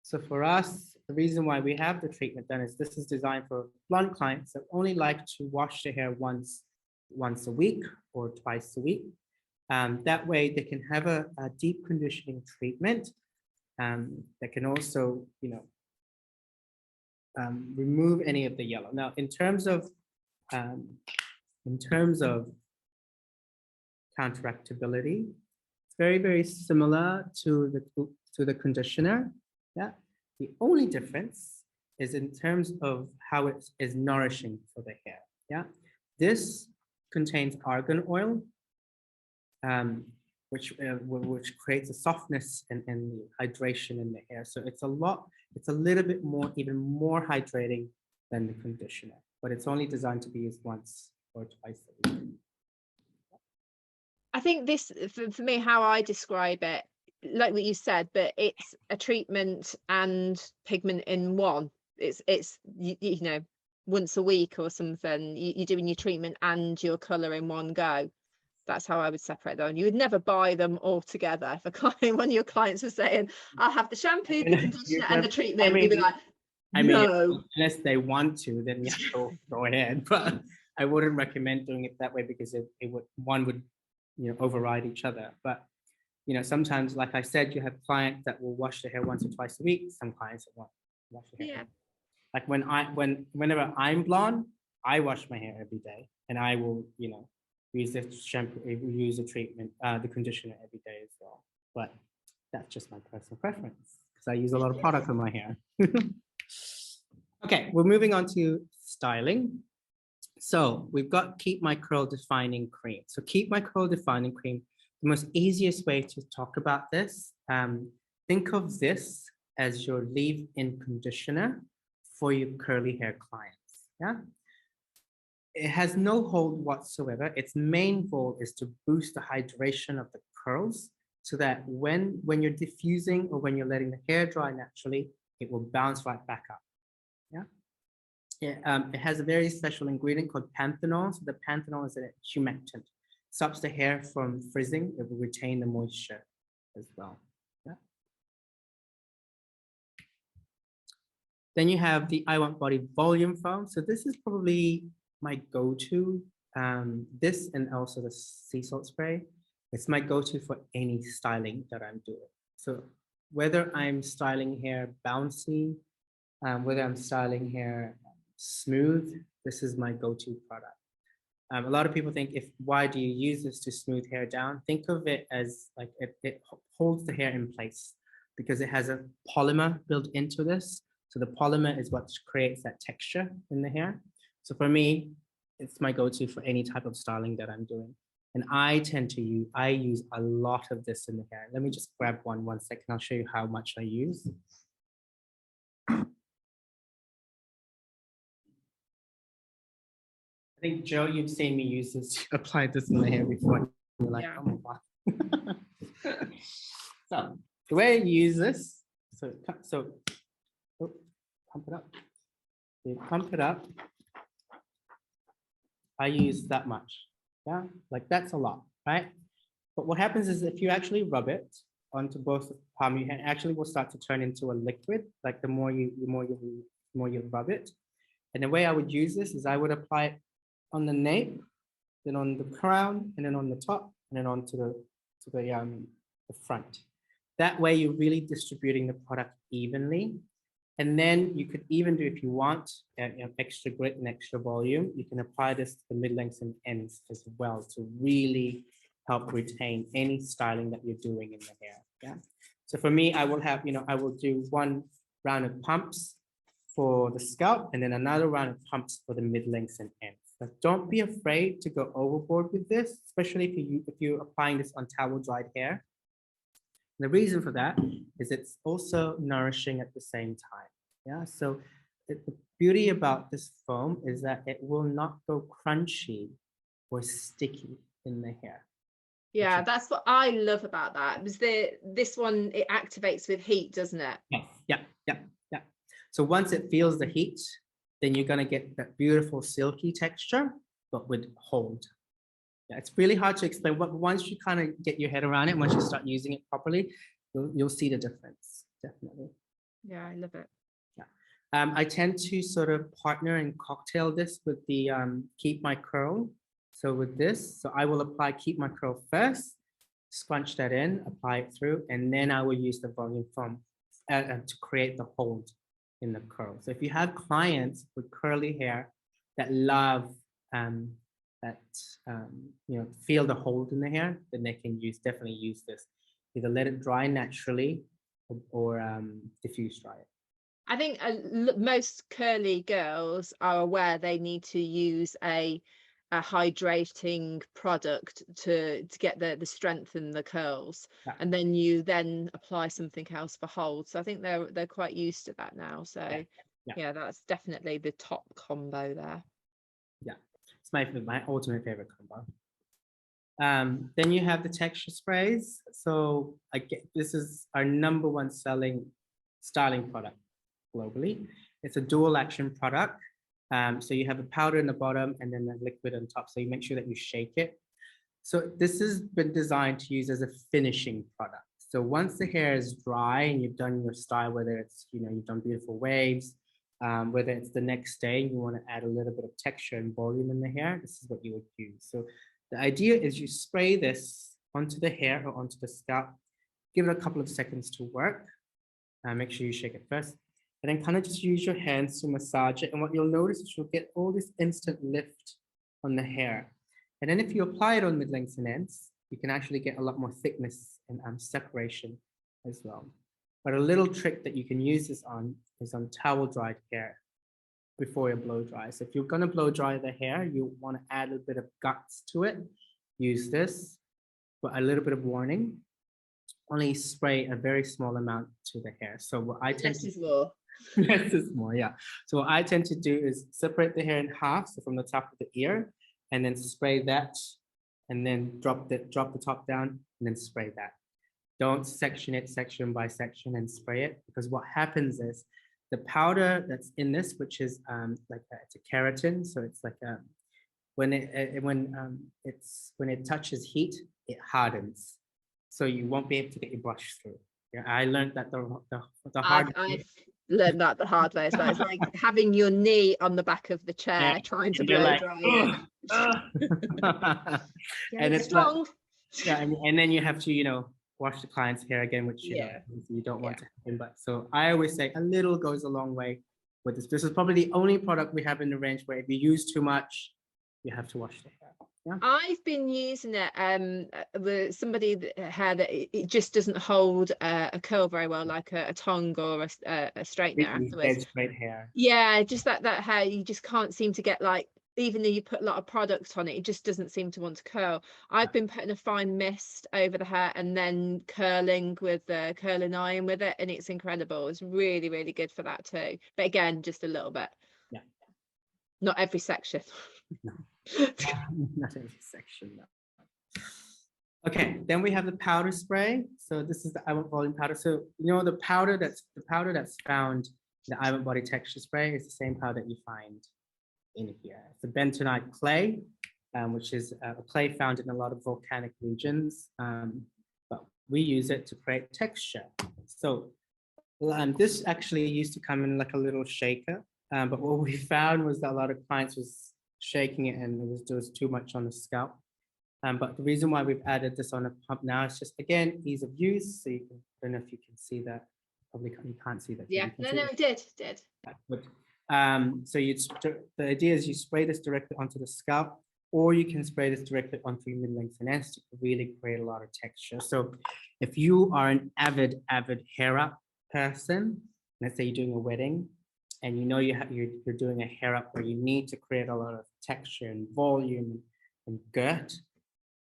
So for us, the reason why we have the treatment done is this is designed for blonde clients that only like to wash their hair once a week or twice a week. That way they can have a deep conditioning treatment that can also, you know, remove any of the yellow. Now, in terms of counteractability, it's very, very similar to the conditioner. Yeah. The only difference is in terms of how it is nourishing for the hair. Yeah. This contains argan oil, which creates a softness and hydration in the hair. So it's a little bit more, even more hydrating than the conditioner, but it's only designed to be used once or twice a week.
I think this, for me, how I describe it, like what you said, but it's a treatment and pigment in one. It's you know, once a week or something, you're doing your treatment and your color in one go. That's how I would separate them. You would never buy them all together. If a client, one of your clients was saying, I'll have the shampoo, the conditioner, and the treatment, you'd be like, no.
Unless they want to, then yeah, go ahead. But I wouldn't recommend doing it that way because it would, one would, override each other. But, sometimes, like I said, you have clients that will wash their hair once or twice a week. Some clients that won't wash their hair.
Yeah.
Like whenever I'm blonde, I wash my hair every day, and I will, use the shampoo, use the treatment, the conditioner every day as well. But that's just my personal preference because I use a lot of product on my hair. Okay, we're moving on to styling. So we've got Keep My Curl Defining Cream. So Keep My Curl Defining Cream, the most easiest way to talk about this, think of this as your leave-in conditioner for your curly hair clients, yeah? It has no hold whatsoever. Its main goal is to boost the hydration of the curls so that when you're diffusing or when you're letting the hair dry naturally, it will bounce right back up, yeah? It has a very special ingredient called panthenol. So the panthenol is a humectant. Stops the hair from frizzing. It will retain the moisture as well. Yeah. Then you have the I Want Body Volume Foam. So this is probably my go-to. This and also the sea salt spray. It's my go-to for any styling that I'm doing. So whether I'm styling hair bouncy, whether I'm styling hair smooth, this is my go-to product. A lot of people think, why do you use this to smooth hair down? Think of it as like it holds the hair in place because it has a polymer built into this. So the polymer is what creates that texture in the hair. So for me, it's my go-to for any type of styling that I'm doing. And I use a lot of this in the hair. Let me just grab one second. I'll show you how much I use. I think, Joe, you've seen me use this, apply this in the hair before. You're like, yeah. Oh my God. So the way I use this, pump it up. You pump it up. I use that much. Yeah, like that's a lot, right? But what happens is if you actually rub it onto both the palm of your hand, actually will start to turn into a liquid. Like the more you rub it. And the way I would use this is I would apply it on the nape, then on the crown, and then on the top, and then onto the front. That way you're really distributing the product evenly. And then you could even do, if you want extra grit and extra volume, you can apply this to the mid-lengths and ends as well to really help retain any styling that you're doing in the hair. Yeah. So for me, I will have, I will do one round of pumps for the scalp and then another round of pumps for the mid-lengths and ends. But don't be afraid to go overboard with this, especially if you're applying this on towel dried hair. The reason for that is it's also nourishing at the same time. Yeah, so the beauty about this foam is that it will not go crunchy or sticky in the hair.
Yeah, that's what I love about that. Because this one, it activates with heat, doesn't it?
Yes. Yeah. So once it feels the heat, then you're gonna get that beautiful silky texture, but with hold. Yeah, it's really hard to explain, but once you kind of get your head around it, once you start using it properly, you'll see the difference, definitely.
Yeah, I love it.
Yeah, I tend to sort of partner and cocktail this with the Keep My Curl. So with this, I will apply Keep My Curl first, scrunch that in, apply it through, and then I will use the volume foam to create the hold in the curl. So if you have clients with curly hair that love feel the hold in the hair, then they can definitely use this. Either let it dry naturally or diffuse dry it.
I think most curly girls are aware they need to use a hydrating product to get the strength in the curls, yeah. And then you apply something else for hold. So I think they're quite used to that now. So yeah, that's definitely the top combo there.
Yeah. It's my ultimate favorite combo. Then you have the texture sprays. So this is our #1 selling styling product globally. It's a dual action product. So you have a powder in the bottom and then a liquid on top. So you make sure that you shake it. So this has been designed to use as a finishing product. So once the hair is dry and you've done your style, whether it's, you've done beautiful waves, Whether it's the next day, you want to add a little bit of texture and volume in the hair, this is what you would use. So the idea is you spray this onto the hair or onto the scalp, give it a couple of seconds to work. Make sure you shake it first, and then kind of just use your hands to massage it. And what you'll notice is you'll get all this instant lift on the hair. And then if you apply it on mid-lengths and ends, you can actually get a lot more thickness and separation as well. But a little trick that you can use this on is on towel dried hair before you blow dry. So if you're gonna blow dry the hair, you wanna add a bit of guts to it. Use this, but a little bit of warning. Only spray a very small amount to the hair. So what I tend
Less
to
is more.
less is more, yeah. So what I tend to do is separate the hair in half, so from the top of the ear, and then spray that, and then drop the top down, and then spray that. Don't section it section by section and spray it, because what happens is the powder that's in this, which is it's a keratin, so it's like when it touches heat, it hardens. So you won't be able to get your brush through. Yeah, I learned that the hard
I've learned that the hard way as well. It's like having your knee on the back of the chair, trying to blow
like,
dry it.
and it's
strong.
like, yeah, and then you have to, wash the client's hair again, which you don't want to happen. But so I always say a little goes a long way with this. This is probably the only product we have in the range where if you use too much, you have to wash the hair. Yeah.
I've been using it with somebody that had it just doesn't hold a curl very well, like a tongue or a straightener afterwards.
Dead straight hair.
Yeah, just that hair you just can't seem to get, like, even though you put a lot of product on it, it just doesn't seem to want to curl. I've been putting a fine mist over the hair and then curling with the curling iron with it, and it's incredible. It's really, really good for that too. But again, just a little bit.
Yeah.
Not every section.
No. Not every section. No. Okay, then we have the powder spray. So this is the I Want Volume powder. So the powder that's found in the I Want Body Texture Spray is the same powder that you find in here. It's a bentonite clay, which is a clay found in a lot of volcanic regions, but we use it to create texture. So this actually used to come in like a little shaker, but what we found was that a lot of clients was shaking it and there was too much on the scalp. But the reason why we've added this on a pump now is just, again, ease of use. So you can, I don't know if you can see that. Probably you can't see that.
Yeah, no, it did.
But, so the idea is you spray this directly onto the scalp, or you can spray this directly onto your mid-length and ends to really create a lot of texture. So if you are an avid hair up person, let's say you're doing a wedding, and you're doing a hair up where you need to create a lot of texture and volume and girt,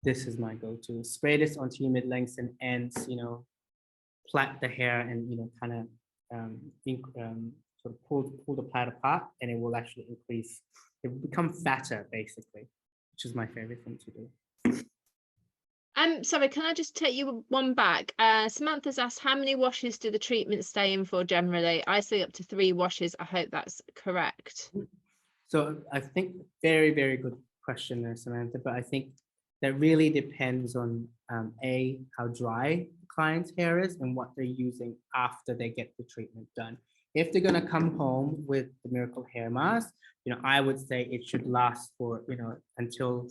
this is my go-to. Spray this onto your mid-lengths and ends, plait the hair and, kind of sort of pull the plait apart, and it will actually increase, it will become fatter basically, which is my favorite thing to do.
Sorry, can I just take you one back? Samantha's asked, how many washes do the treatments stay in for generally? I say up to 3 washes. I hope that's correct.
So I think very, very good question there, Samantha, but I think that really depends on how dry the client's hair is and what they're using after they get the treatment done. If they're gonna come home with the Miracle Hair Mask, I would say it should last for, until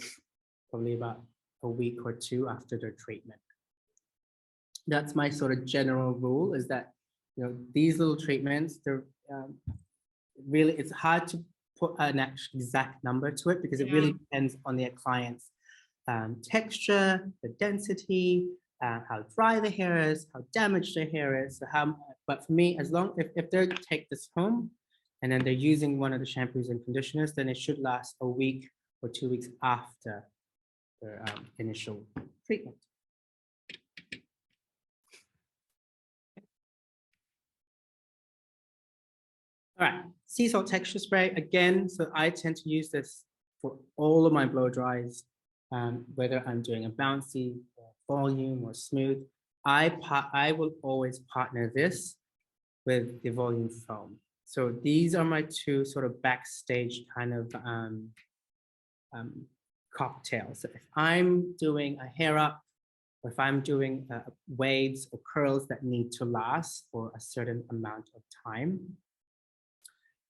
probably about a week or 2 after their treatment. That's my sort of general rule, is that, these little treatments, they're really, it's hard to put an exact number to it because it really depends on their client's texture, the density, how dry the hair is, how damaged their hair is. So but for me, as long if they take this home and then they're using one of the shampoos and conditioners, then it should last a week or 2 weeks after their initial treatment. All right, sea salt texture spray again. So I tend to use this for all of my blow dries, whether I'm doing a bouncy, volume, or smooth. I will always partner this with the volume foam. So these are my 2 sort of backstage kind of cocktails. So if I'm doing a hair up, or if I'm doing waves or curls that need to last for a certain amount of time,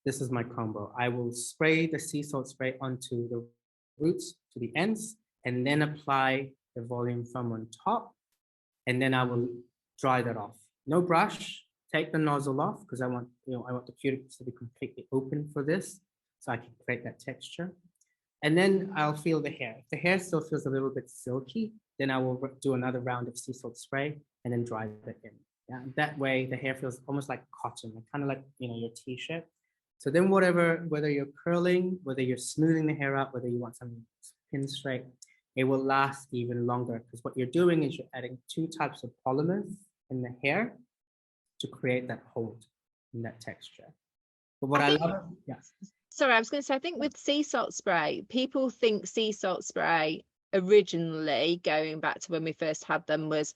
this is my combo. I will spray the sea salt spray onto the roots to the ends, and then apply the volume foam on top. And then I will dry that off. No brush, take the nozzle off because I want the cuticles to be completely open for this, so I can create that texture. And then I'll feel the hair. If the hair still feels a little bit silky, then I will do another round of sea salt spray and then dry that in. Yeah, that way the hair feels almost like cotton, kind of like your t-shirt. So then whether you're curling, whether you're smoothing the hair out, whether you want something pin straight, it will last even longer because what you're doing is you're adding 2 types of polymers in the hair to create that hold and that texture. But what I love, yes.
Sorry, I was going to say, I think with sea salt spray, people think sea salt spray originally, going back to when we first had them, was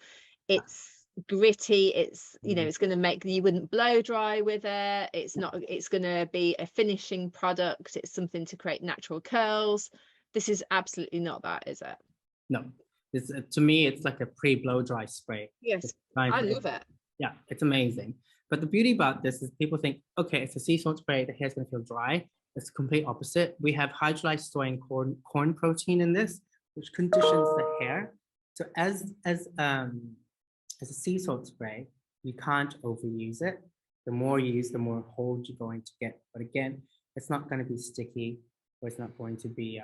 it's gritty, it's it's going to make you wouldn't blow dry with it, it's going to be a finishing product, it's something to create natural curls. This is absolutely not that, is it?
No, this to me it's like a pre-blow dry spray.
Yes, I love it.
Yeah, it's amazing. But the beauty about this is people think, okay, it's a sea salt spray, the hair's going to feel dry. It's the complete opposite. We have hydrolyzed soy and corn protein in this, which conditions the hair. So as a sea salt spray, you can't overuse it. The more you use, the more hold you're going to get. But again, it's not going to be sticky, or it's not going to be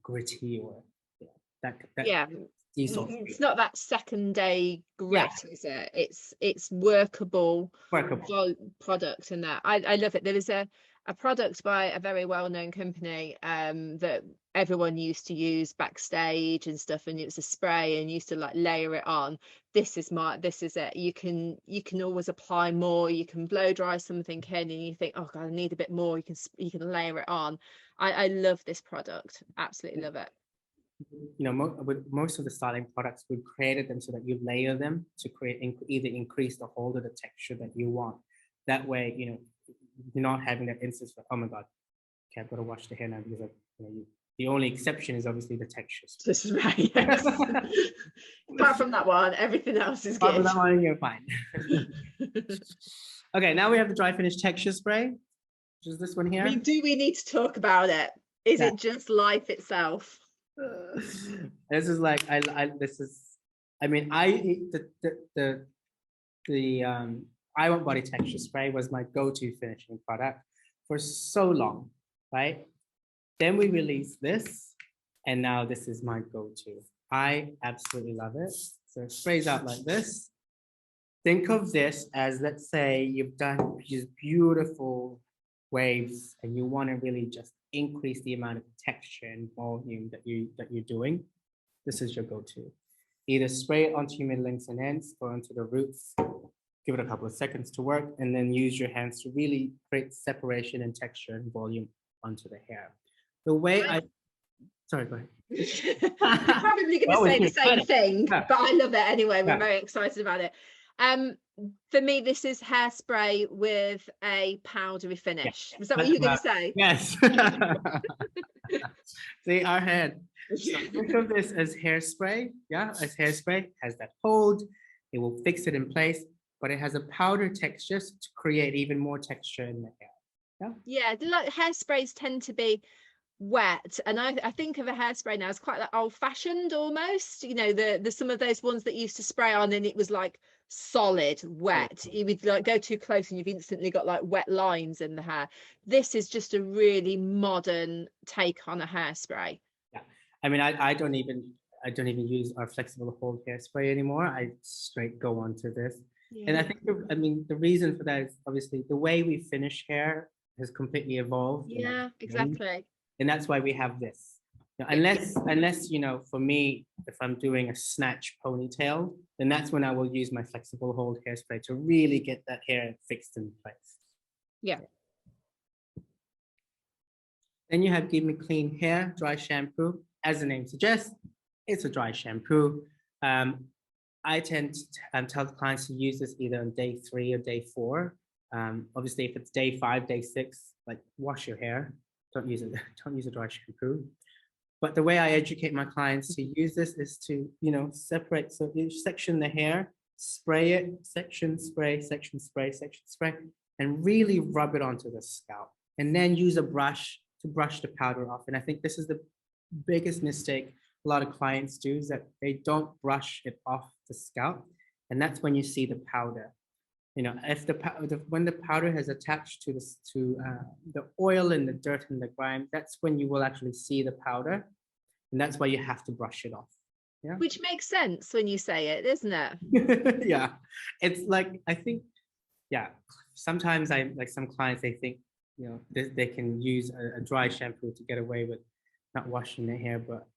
gritty or that.
Yeah. It's not that second day grit, is it? It's workable product, and that I love it. There is a product by a very well-known company that everyone used to use backstage and stuff, and it was a spray and used to like layer it on. This is it. You can always apply more. You can blow dry something in and you think, oh god, I need a bit more. You can layer it on. I love this product. Absolutely love it.
With most of the styling products, we've created them so that you layer them to create either increase the hold or the texture that you want. That way, you're not having that instance of, oh my god, okay, I've got to wash the hair now because the only exception is obviously the texture.
This is right. Yes. Apart from that one, everything else is good.
Apart from that one, you're fine. Okay, now we have the dry finish texture spray, which is this one here.
Do we need to talk about it? Is it just life itself?
This is like I Want Body Texture Spray was my go-to finishing product for so long, right? Then we released this, and now this is my go-to. I absolutely love it. So it sprays out like this. Think of this as, let's say you've done these beautiful waves and you want to really just increase the amount of texture and volume that you're doing. This is your go-to. Either spray it onto your mid-lengths and ends or onto the roots. Give it a couple of seconds to work, and then use your hands to really create separation and texture and volume onto the hair. The way sorry, go ahead.
You're probably going to say the same thing, but I love it anyway. We're very excited about it. For me, this is hairspray with a powdery finish. Was that what you were going to say?
Yes. See, our head. So think of this as hairspray. Yeah, as hairspray, has that hold. It will fix it in place, but it has a powder texture to create even more texture in the hair.
Yeah, like hairsprays tend to be wet, and I think of a hairspray now as quite like old-fashioned almost. The some of those ones that used to spray on and it was like solid wet. You would like go too close and you've instantly got like wet lines in the hair. This is just a really modern take on a hairspray.
Yeah, I mean, I don't even use our flexible hold hairspray anymore. I straight go onto this. And I think the reason for that is obviously the way we finish hair has completely evolved.
Yeah, exactly.
And that's why we have this. Unless for me, if I'm doing a snatch ponytail, then that's when I will use my flexible hold hairspray to really get that hair fixed in place.
Yeah.
Then you have Give Me Clean Hair Dry Shampoo. As the name suggests, it's a dry shampoo. I tend to tell the clients to use this either on day 3 or day 4. Obviously, if it's day 5, day 6, like wash your hair. Don't use a dry shampoo. But the way I educate my clients to use this is to, separate. So you section the hair spray it, section spray, section spray, section spray, and really rub it onto the scalp. And then use a brush to brush the powder off. And I think this is the biggest mistake a lot of clients do, is that they don't brush it off the scalp. And that's when you see the powder. You know, if when the powder has attached to the oil and the dirt and the grime, that's when you will actually see the powder. And that's why you have to brush it off. Yeah.
Which makes sense when you say it, isn't it?
Yeah. It's like, I think, yeah, sometimes some clients, they think, you know, they can use a dry shampoo to get away with not washing their hair, but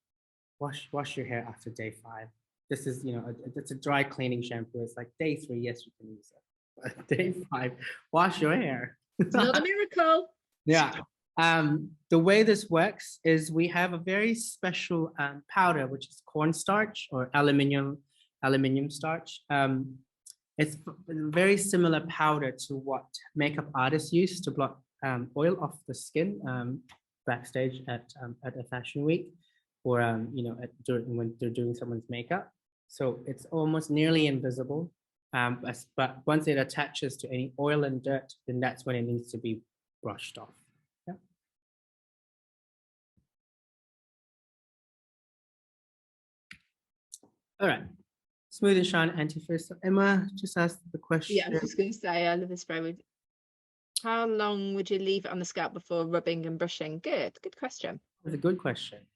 wash your hair after day 5. This is, you know, it's a dry cleaning shampoo. It's like day 3, yes, you can use it. But day 5, wash your hair.
It's not a miracle.
Yeah. The way this works is we have a very special powder, which is cornstarch or aluminium starch. It's a very similar powder to what makeup artists use to block oil off the skin backstage at a fashion week, or you know, when they're doing someone's makeup. So it's almost nearly invisible. But once it attaches to any oil and dirt, then that's when it needs to be brushed off. Yeah. All right. Smooth and shine antifreeze. So Emma just asked the question.
Yeah, I was just going to say, I love the spray. How long would you leave it on the scalp before rubbing and brushing? Good question.
That's a good question.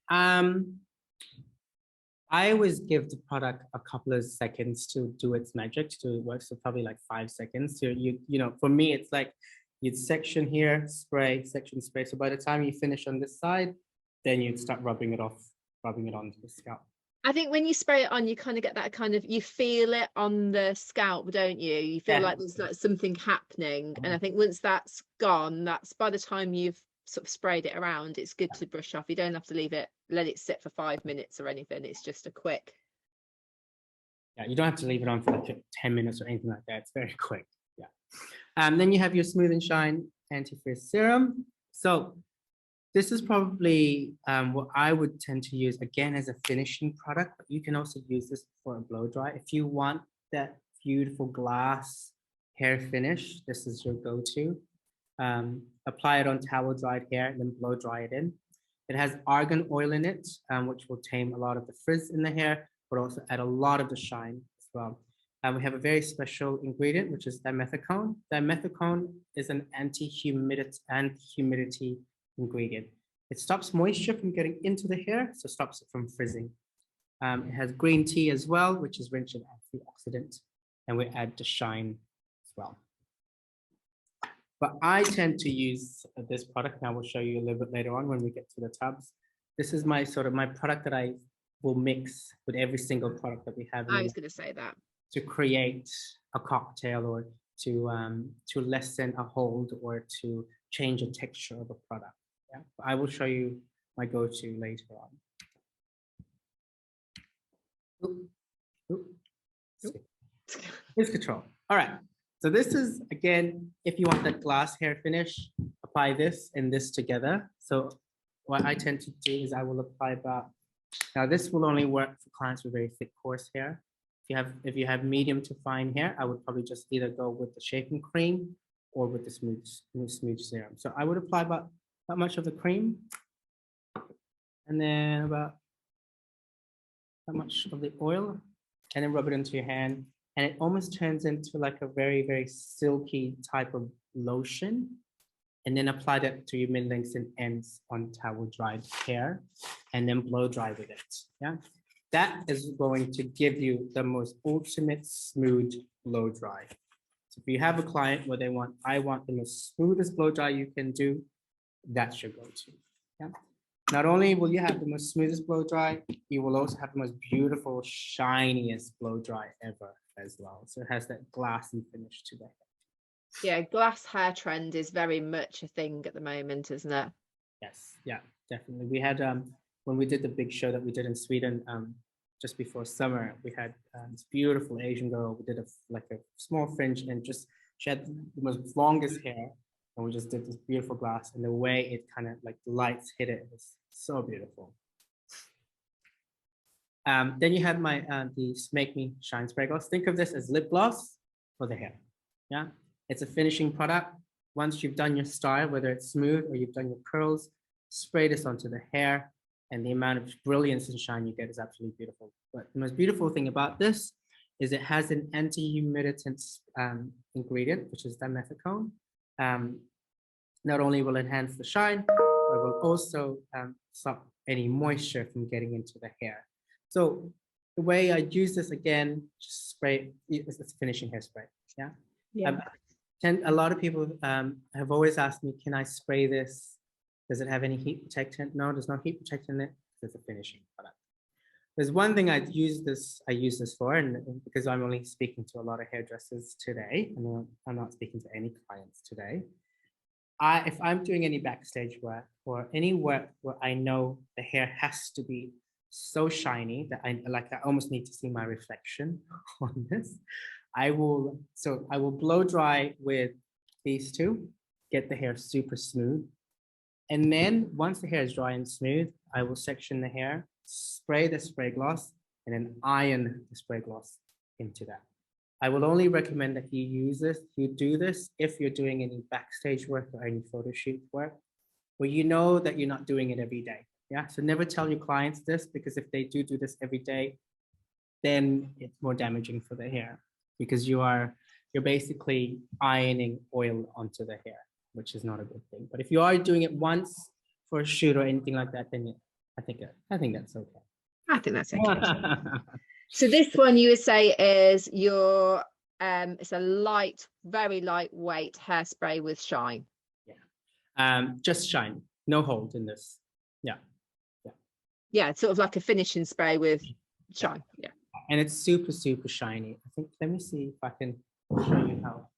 I always give the product a couple of seconds to do its magic, to work. So probably like 5 seconds. So you know, for me, it's like you'd section here, spray, section spray. So by the time you finish on this side, then you'd start rubbing it off, rubbing it onto the scalp.
I think when you spray it on, you kind of get that kind of, you feel it on the scalp, don't you? You feel like there's like something happening. And I think once that's gone, that's by the time you've sort of sprayed it around, it's good to brush off. You don't have to let it sit for 5 minutes or anything. It's just a quick.
Yeah, you don't have to leave it on for like 10 minutes or anything like that. It's very quick. Yeah. Then you have your Smooth and Shine Antifreeze Serum. So this is probably what I would tend to use again as a finishing product, but you can also use this for a blow dry. If you want that beautiful glass hair finish, this is your go-to. Apply it on towel dried hair and then blow dry it in. It has argan oil in it, which will tame a lot of the frizz in the hair, but also add a lot of the shine as well. We have a very special ingredient, which is dimethicone. Dimethicone is an anti-humidity ingredient. It stops moisture from getting into the hair, so stops it from frizzing. It has green tea as well, which is rich in antioxidant, and we add the shine as well. But I tend to use this product, and I will show you a little bit later on when we get to the tubs. This is my product that I will mix with every single product that we have.
I was going to say that.
To create a cocktail, or to lessen a hold, or to change the texture of a product. Yeah, I will show you my go-to later on. Here's control. All right. So this is, again, if you want that glass hair finish, apply this and this together. So what I tend to do is I will apply about, now this will only work for clients with very thick, coarse hair. If you have medium to fine hair, I would probably just either go with the shaving cream or with the smooth serum. So I would apply about that much of the cream, and then about that much of the oil, and then rub it into your hand. And it almost turns into like a very, very silky type of lotion. And then apply that to your mid-lengths and ends on towel dried hair, and then blow dry with it. Yeah, that is going to give you the most ultimate smooth blow dry. So if you have a client where I want the most smoothest blow dry you can do, that's your go-to. Yeah. Not only will you have the most smoothest blow dry, you will also have the most beautiful, shiniest blow dry ever as well. So it has that glassy finish to the hair.
Yeah, glass hair trend is very much a thing at the moment, isn't it?
Yes, yeah, definitely. We had when we did the big show that we did in Sweden just before summer, we had this beautiful Asian girl. We did a small fringe, and just she had the most longest hair, and we just did this beautiful glass, and the way it kind of like the lights hit it was so beautiful.
Then you have my the Make Me Shine Spray Gloss. Think of this as lip gloss for the hair. Yeah, it's a finishing product. Once you've done your style, whether it's smooth or you've done your curls, spray this onto the hair, and the amount of brilliance and shine you get is absolutely beautiful. But the most beautiful thing about this is it has an anti-humiditant ingredient, which is dimethicone. Not only will enhance the shine, but will also stop any moisture from getting into the hair. So the way I use this again, just spray, it's a finishing hairspray. Yeah.
Yeah.
A lot of people have always asked me, can I spray this? Does it have any heat protectant? No, there's no heat protectant in it. It's a finishing product. There's one thing I use this for, and because I'm only speaking to a lot of hairdressers today, and I'm not speaking to any clients today. If I'm doing any backstage work or any work where I know the hair has to be so shiny that I almost need to see my reflection on this, I will blow dry with these two, get the hair super smooth. And then once the hair is dry and smooth, I will section the hair, spray the spray gloss, and then iron the spray gloss into that. I will only recommend that you do this if you're doing any backstage work or any photo shoot work, where you know that you're not doing it every day. Yeah, so never tell your clients this, because if they do this every day, then it's more damaging for the hair, because you're basically ironing oil onto the hair, which is not a good thing. But if you are doing it once for a shoot or anything like that, then I think that's okay.
I think that's okay. So this one you would say is your it's a very lightweight hairspray with shine.
Yeah. Just shine, no hold in this. Yeah. Yeah.
Yeah, it's sort of like a finishing spray with shine. Yeah.
And it's super, super shiny. I think, let me see if I can show you how.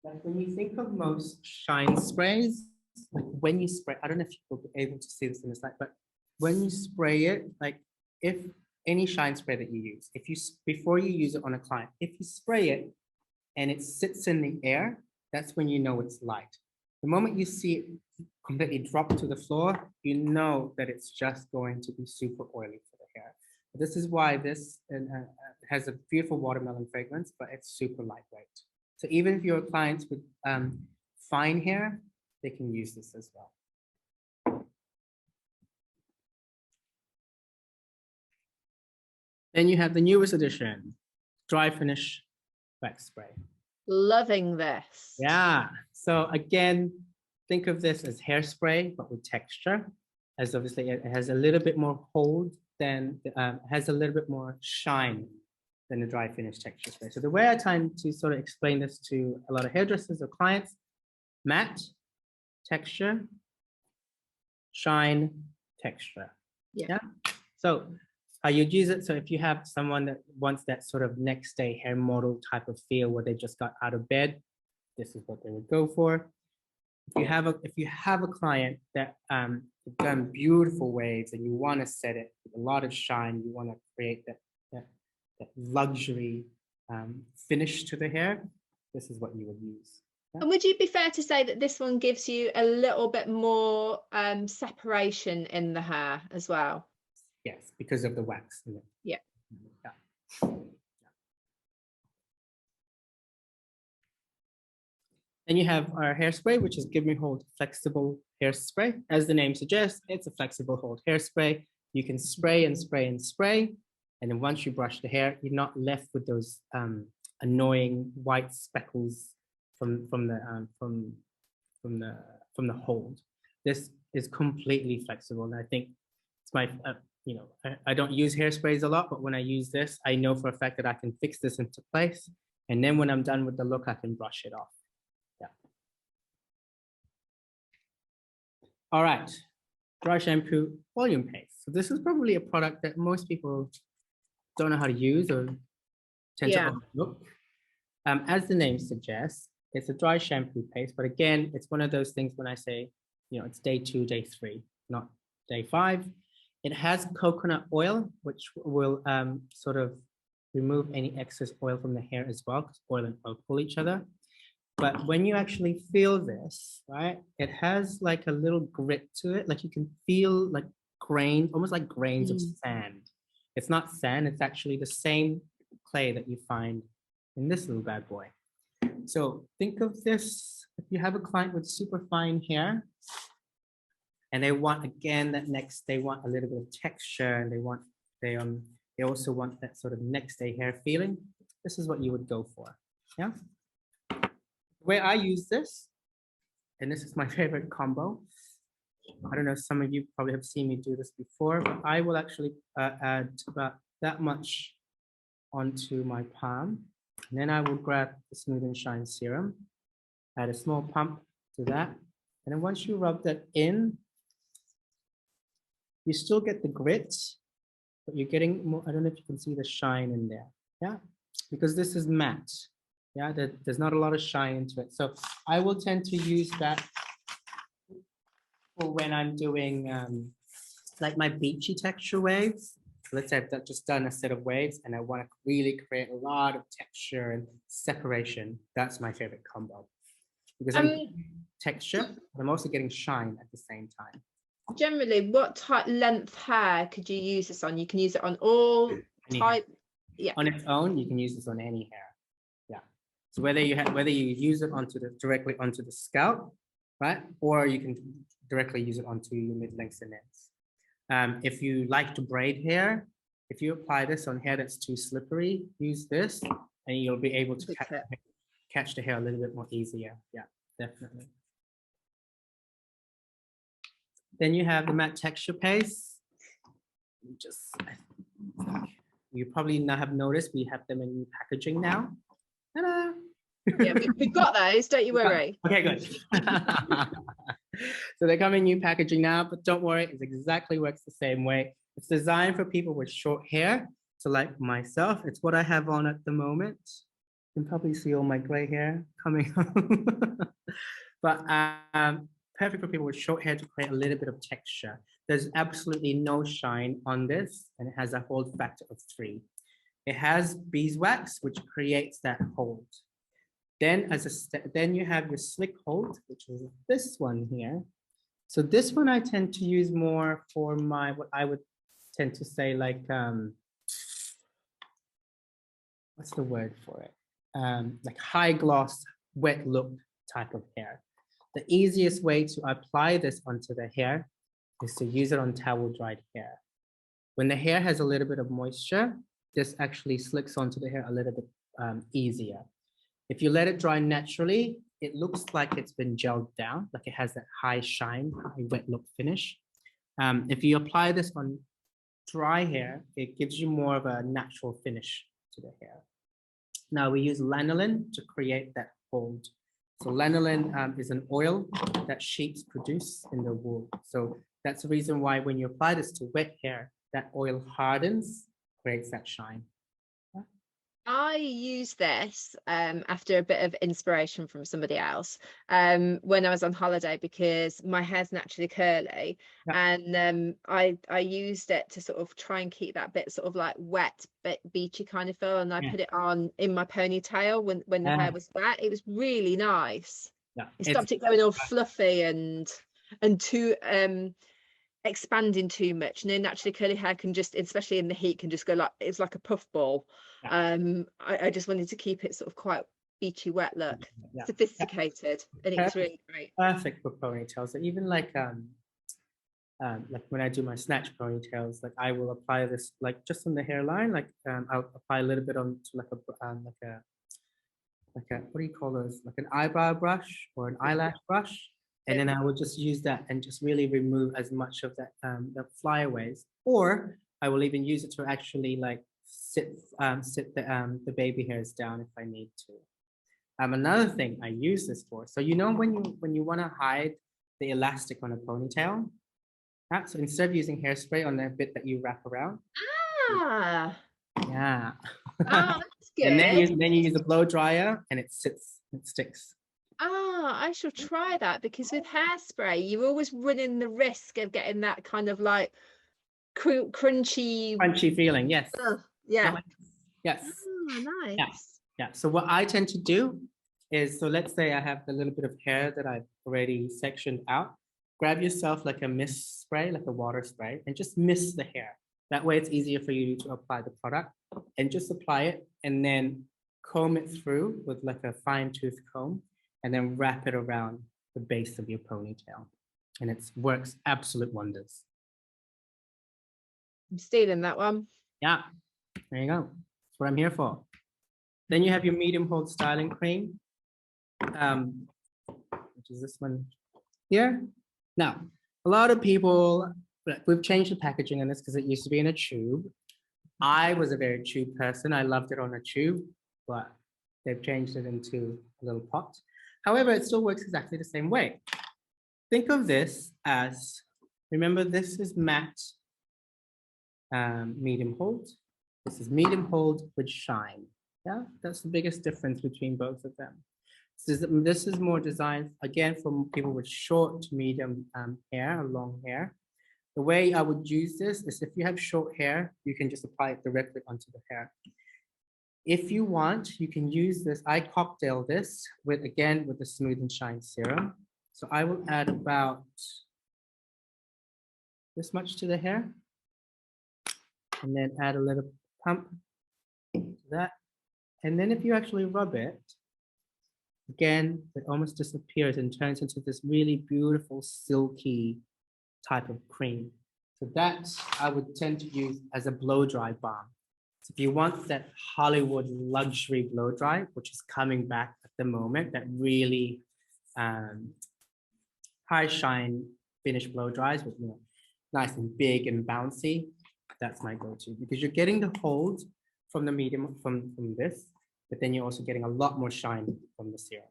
Like when you think of most shine sprays, like when you spray, I don't know if you'll be able to see this in the slide, but when you spray it, like if any shine spray that you use, before you use it on a client, if you spray it and it sits in the air, that's when you know it's light. The moment you see it completely drop to the floor, you know that it's just going to be super oily for the hair. This is why this has a beautiful watermelon fragrance, but it's super lightweight. So even if your clients with fine hair, they can use this as well. Then you have the newest edition, dry finish wax spray.
Loving this.
Yeah. So again, think of this as hairspray, but with texture, as obviously it has a little bit more hold than, has a little bit more shine than the dry finish texture spray. So the way I tend to sort of explain this to a lot of hairdressers or clients, matte, texture, shine, texture. Yeah. So how you'd use it. So if you have someone that wants that sort of next day hair model type of feel where they just got out of bed, this is what they would go for. If you have a client that has done beautiful waves and you want to set it with a lot of shine, you want to create that luxury finish to the hair, this is what you would use. Yeah.
And would you be fair to say that this one gives you a little bit more separation in the hair as well?
Yes, because of the wax in it.
Yeah.
Yeah. Then you have our hairspray, which is Give Me Hold Flexible Hairspray. As the name suggests, it's a flexible hold hairspray. You can spray and spray and spray. And then once you brush the hair, you're not left with those annoying white speckles from the hold. This is completely flexible, and I think it's my I don't use hairsprays a lot, but when I use this, I know for a fact that I can fix this into place, and then when I'm done with the look, I can brush it off. Yeah. All right, dry shampoo volume paste. So this is probably a product that most people don't know how to use or tend to overlook. As the name suggests, it's a dry shampoo paste, but again, it's one of those things when I say, it's day 2, day 3, not day 5. It has coconut oil, which will sort of remove any excess oil from the hair as well, because oil and oil pull each other. But when you actually feel this, right, it has like a little grit to it. Like you can feel like grain, almost like grains of sand. It's not sand, it's actually the same clay that you find in this little bad boy. So think of this, if you have a client with super fine hair and they want, again, that next, they want a little bit of texture and they also want that sort of next day hair feeling. This is what you would go for, yeah? The way I use this, and this is my favorite combo. I don't know, some of you probably have seen me do this before, but I will actually add about that much onto my palm. And then I will grab the Smooth and Shine serum, add a small pump to that. And then once you rub that in, you still get the grit, but you're getting more, I don't know if you can see the shine in there. Yeah, because this is matte. Yeah, there's not a lot of shine into it. So I will tend to use that for when I'm doing like my beachy texture waves. Let's say I've just done a set of waves and I want to really create a lot of texture and separation. That's my favorite combo. Because I'm getting texture, but I'm also getting shine at the same time.
Generally, what type length hair could you use this on? You can use it on all type. Yeah.
On its own, you can use this on any hair. Yeah. So whether you use it directly onto the scalp, right? Or you can directly use it onto your mid-lengths and ends. If you like to braid hair, if you apply this on hair that's too slippery, use this and you'll be able to catch the hair a little bit more easier. Yeah, definitely. Then you have the matte texture paste. You probably not have noticed, we have them in new packaging now. Ta-da!
Yeah, we've got those, don't you worry.
Okay, good. So they come in new packaging now, but don't worry, it exactly works the same way. It's designed for people with short hair. So like myself, it's what I have on at the moment. You can probably see all my gray hair coming on. But perfect for people with short hair to create a little bit of texture. There's absolutely no shine on this, and it has a hold factor of 3. It has beeswax, which creates that hold. Then then you have your slick hold, which is this one here. So this one I tend to use more for my, what I would tend to say like, what's the word for it? Like high gloss, wet look type of hair. The easiest way to apply this onto the hair is to use it on towel dried hair. When the hair has a little bit of moisture, this actually slicks onto the hair a little bit easier. If you let it dry naturally, it looks like it's been gelled down, like it has that high shine, high wet look finish. If you apply this on dry hair, it gives you more of a natural finish to the hair. Now we use lanolin to create that hold. So lanolin is an oil that sheeps produce in the wool. So that's the reason why when you apply this to wet hair, that oil hardens, creates that shine.
I use this after a bit of inspiration from somebody else when I was on holiday, because my hair's naturally curly. Yeah. And I used it to sort of try and keep that bit sort of like wet but beachy kind of feel, and I put it on in my ponytail when the hair was wet. It was really nice. Yeah. It stopped it going all fluffy and too expanding too much. And then naturally curly hair can just, especially in the heat, can just go like, it's like a puff ball. Yeah. I just wanted to keep it sort of quite beachy wet look, sophisticated, and it was really great.
Perfect for ponytails. So even like when I do my snatch ponytails, like I will apply this like just on the hairline, like I'll apply a little bit onto like a what do you call those, like an eyebrow brush or an eyelash brush. And then I will just use that and just really remove as much of that the flyaways, or I will even use it to actually like sit the baby hairs down if I need to. Another thing I use this for, so you know when you want to hide the elastic on a ponytail, so instead of using hairspray on the bit that you wrap around, yeah,
that's good.
And then you use a blow dryer and it sticks.
I shall try that, because with hairspray, you're always running the risk of getting that kind of like crunchy
feeling. Yes.
Yeah.
Yes.
Oh, nice.
Yeah. So what I tend to do is, so let's say I have the little bit of hair that I've already sectioned out. Grab yourself like a mist spray, like a water spray, and just mist the hair. That way it's easier for you to apply the product, and just apply it and then comb it through with like a fine tooth comb and then wrap it around the base of your ponytail. And it works absolute wonders.
I'm stealing that one.
Yeah, there you go. That's what I'm here for. Then you have your medium hold styling cream, which is this one here. Now, a lot of people, we've changed the packaging on this because it used to be in a tube. I was a very tube person. I loved it on a tube, but they've changed it into a little pot. However, it still works exactly the same way. Think of this as, remember, this is matte medium hold. This is medium hold with shine. Yeah, that's the biggest difference between both of them. This is more designed, again, for people with short to medium hair, long hair. The way I would use this is if you have short hair, you can just apply it directly onto the hair. If you want, you can use this. I cocktail this with, again, with the Smooth and Shine Serum. So I will add about this much to the hair, and then add a little pump to that. And then if you actually rub it, again, it almost disappears and turns into this really beautiful, silky type of cream. So that I would tend to use as a blow dry balm. So if you want that Hollywood luxury blow dry, which is coming back at the moment, that really high shine finish blow dries with, you know, nice and big and bouncy, that's my go-to, because you're getting the hold from the medium from this, but then you're also getting a lot more shine from the serum.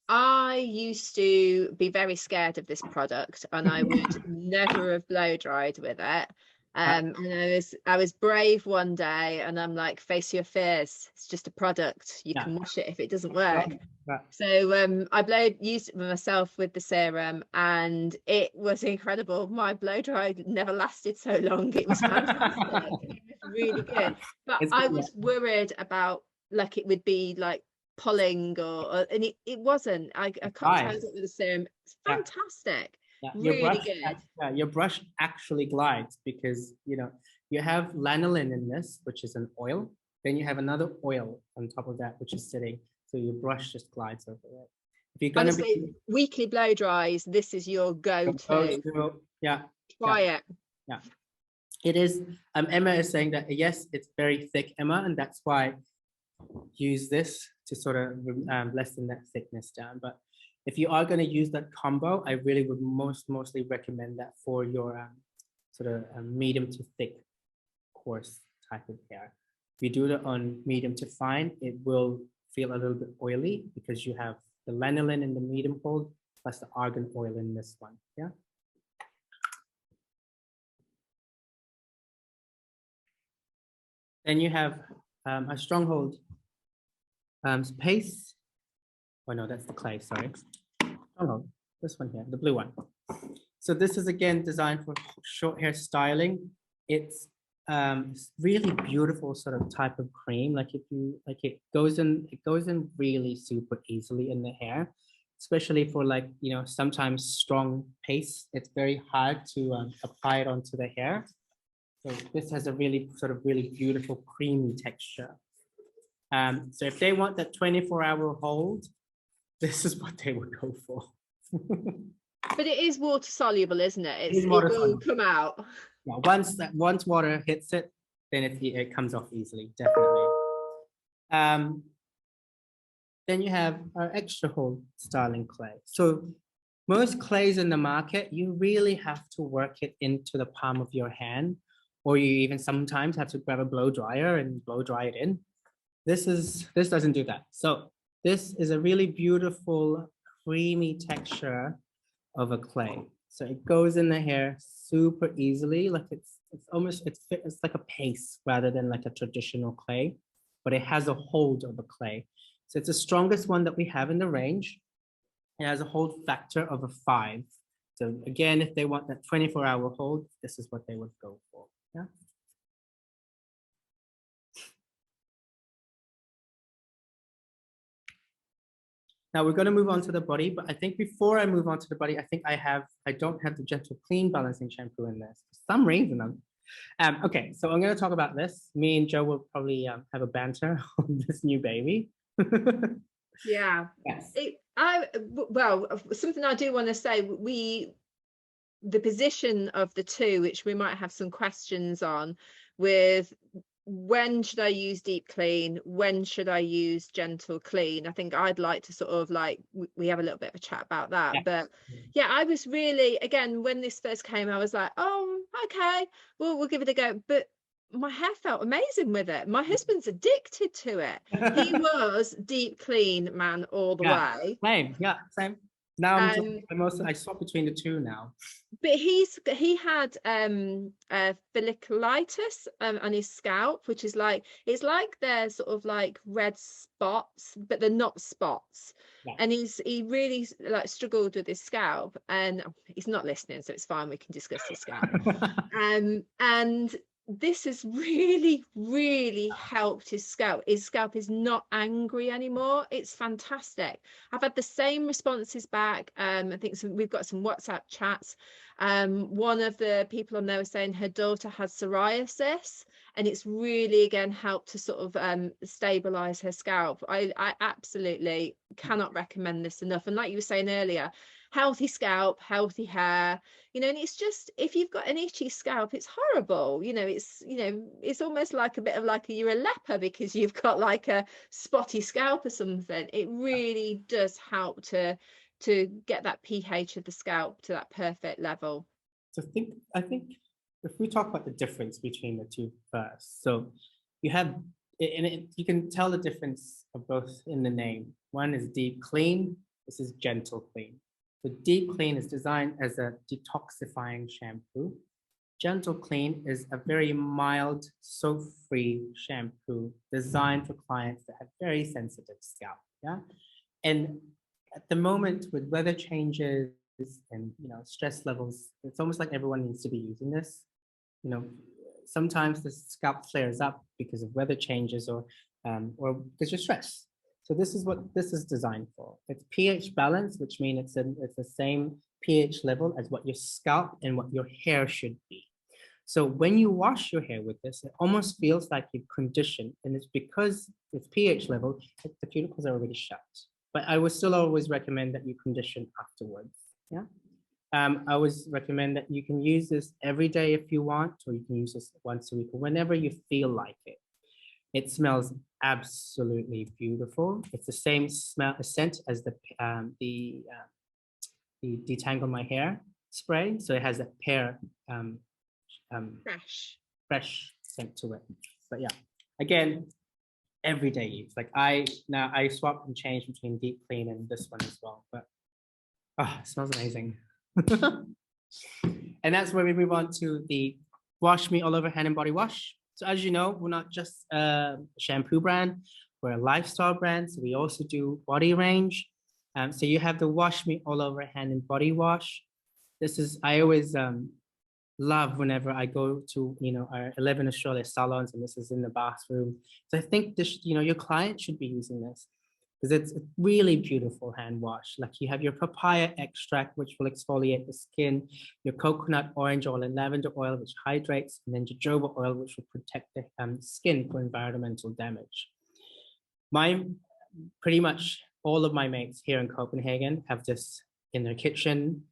I used to be very scared of this product, and I would never have blow dried with it. And I was brave one day, and I'm like, face your fears. It's just a product. You can wash it if it doesn't work. So I used it myself with the serum, and it was incredible. My blow dry never lasted so long. It was fantastic. It was really good. But I was worried about like it would be like pulling and it wasn't. I cocktailed it with the serum. It's fantastic.
Yeah,
really good.
Your brush actually glides because, you know, you have lanolin in this, which is an oil. Then you have another oil on top of that, which is sitting. So your brush just glides over it. If you're going to be
weekly blow dries, this is your go-to.
Yeah.
Try it.
Yeah. It is. Emma is saying that, yes, it's very thick, Emma, and that's why use this to sort of lessen that thickness down. But if you are going to use that combo, I really would mostly recommend that for your sort of medium to thick, coarse type of hair. If you do it on medium to fine, it will feel a little bit oily because you have the lanolin in the medium hold plus the argan oil in this one. Yeah. Then you have a stronghold paste. Oh no, that's the clay, sorry. Oh no, this one here, the blue one. So this is again designed for short hair styling. It's really beautiful sort of type of cream. Like if you like, it goes in really super easily in the hair, especially for like, you know, sometimes strong paste. It's very hard to apply it onto the hair. So this has a really beautiful creamy texture. So if they want that 24-hour hold, this is what they would go for.
But it is water soluble, isn't it? It will come out.
Yeah, once water hits it, then it comes off easily, definitely. Then you have our extra hold styling clay. So most clays in the market, you really have to work it into the palm of your hand, or you even sometimes have to grab a blow dryer and blow dry it in. This doesn't do that. So this is a really beautiful, creamy texture of a clay. So it goes in the hair super easily. Like it's like a paste rather than like a traditional clay, but it has a hold of a clay. So it's the strongest one that we have in the range. It has a hold factor of a 5. So again, if they want that 24-hour hold, this is what they would go for. Yeah. Now we're going to move on to the body, but I think before I move on to the body, I don't have the Gentle Clean Balancing Shampoo in this. For some reason, okay, so I'm going to talk about this. Me and Joe will probably have a banter on this new baby.
Yeah.
Yes.
Well, something I do want to say, the position of the two, which we might have some questions on, with when should I use deep clean, when should I use gentle clean. I think I'd like to sort of like, we have a little bit of a chat about that.
Yeah.
But yeah, I was really, again, when this first came, I was like, oh, okay, well, we'll give it a go. But my hair felt amazing with it. My husband's addicted to it. He was deep clean man all the way.
Same. Yeah, same. Now I swap between the two now.
But he had folliculitis on his scalp, which is like, it's like they're sort of like red spots, but they're not spots. Yeah. And he really like struggled with his scalp, and he's not listening, so it's fine, we can discuss his scalp. And this has really, really helped his scalp. His scalp is not angry anymore. It's fantastic. I've had the same responses back. I think we've got some WhatsApp chats. One of the people on there was saying her daughter has psoriasis, and it's really again helped to sort of stabilize her scalp. I absolutely cannot recommend this enough. And like you were saying earlier, healthy scalp, healthy hair, you know, and it's just, if you've got an itchy scalp, it's horrible, you know, it's almost like a bit of like you're a leper because you've got like a spotty scalp or something. It really does help to get that pH of the scalp to that perfect level.
So I think if we talk about the difference between the two first, so you have, you can tell the difference of both in the name. One is deep clean, this is gentle clean. The deep clean is designed as a detoxifying shampoo. Gentle clean is a very mild, soap-free shampoo designed for clients that have very sensitive scalp. Yeah, and at the moment with weather changes and stress levels, it's almost like everyone needs to be using this. Sometimes the scalp flares up because of weather changes or because you're stressed. So this is what this is designed for. It's pH balance, which means it's the same pH level as what your scalp and what your hair should be. So when you wash your hair with this, it almost feels like you've conditioned, and it's because it's pH level, the cuticles are already shut. But I would still always recommend that you condition afterwards. Yeah. I always recommend that you can use this every day if you want, or you can use this once a week, or whenever you feel like it. It smells absolutely beautiful. It's the same scent as the Detangle My Hair spray. So it has that pear fresh scent to it. But yeah, again, everyday use. Like I swap and change between deep clean and this one as well. But it smells amazing. And that's where we move on to the Wash Me All Over Hand and Body Wash. So as you know, we're not just a shampoo brand, we're a lifestyle brand. So we also do body range. So you have the Wash Me All Over Hand and Body Wash. This is, I always love whenever I go to, our 11 Australia salons, and this is in the bathroom. So I think this, your client should be using this because it's a really beautiful hand wash. Like you have your papaya extract, which will exfoliate the skin, your coconut orange oil and lavender oil, which hydrates, and then jojoba oil, which will protect the skin for environmental damage. Pretty much all of my mates here in Copenhagen have this in their kitchen,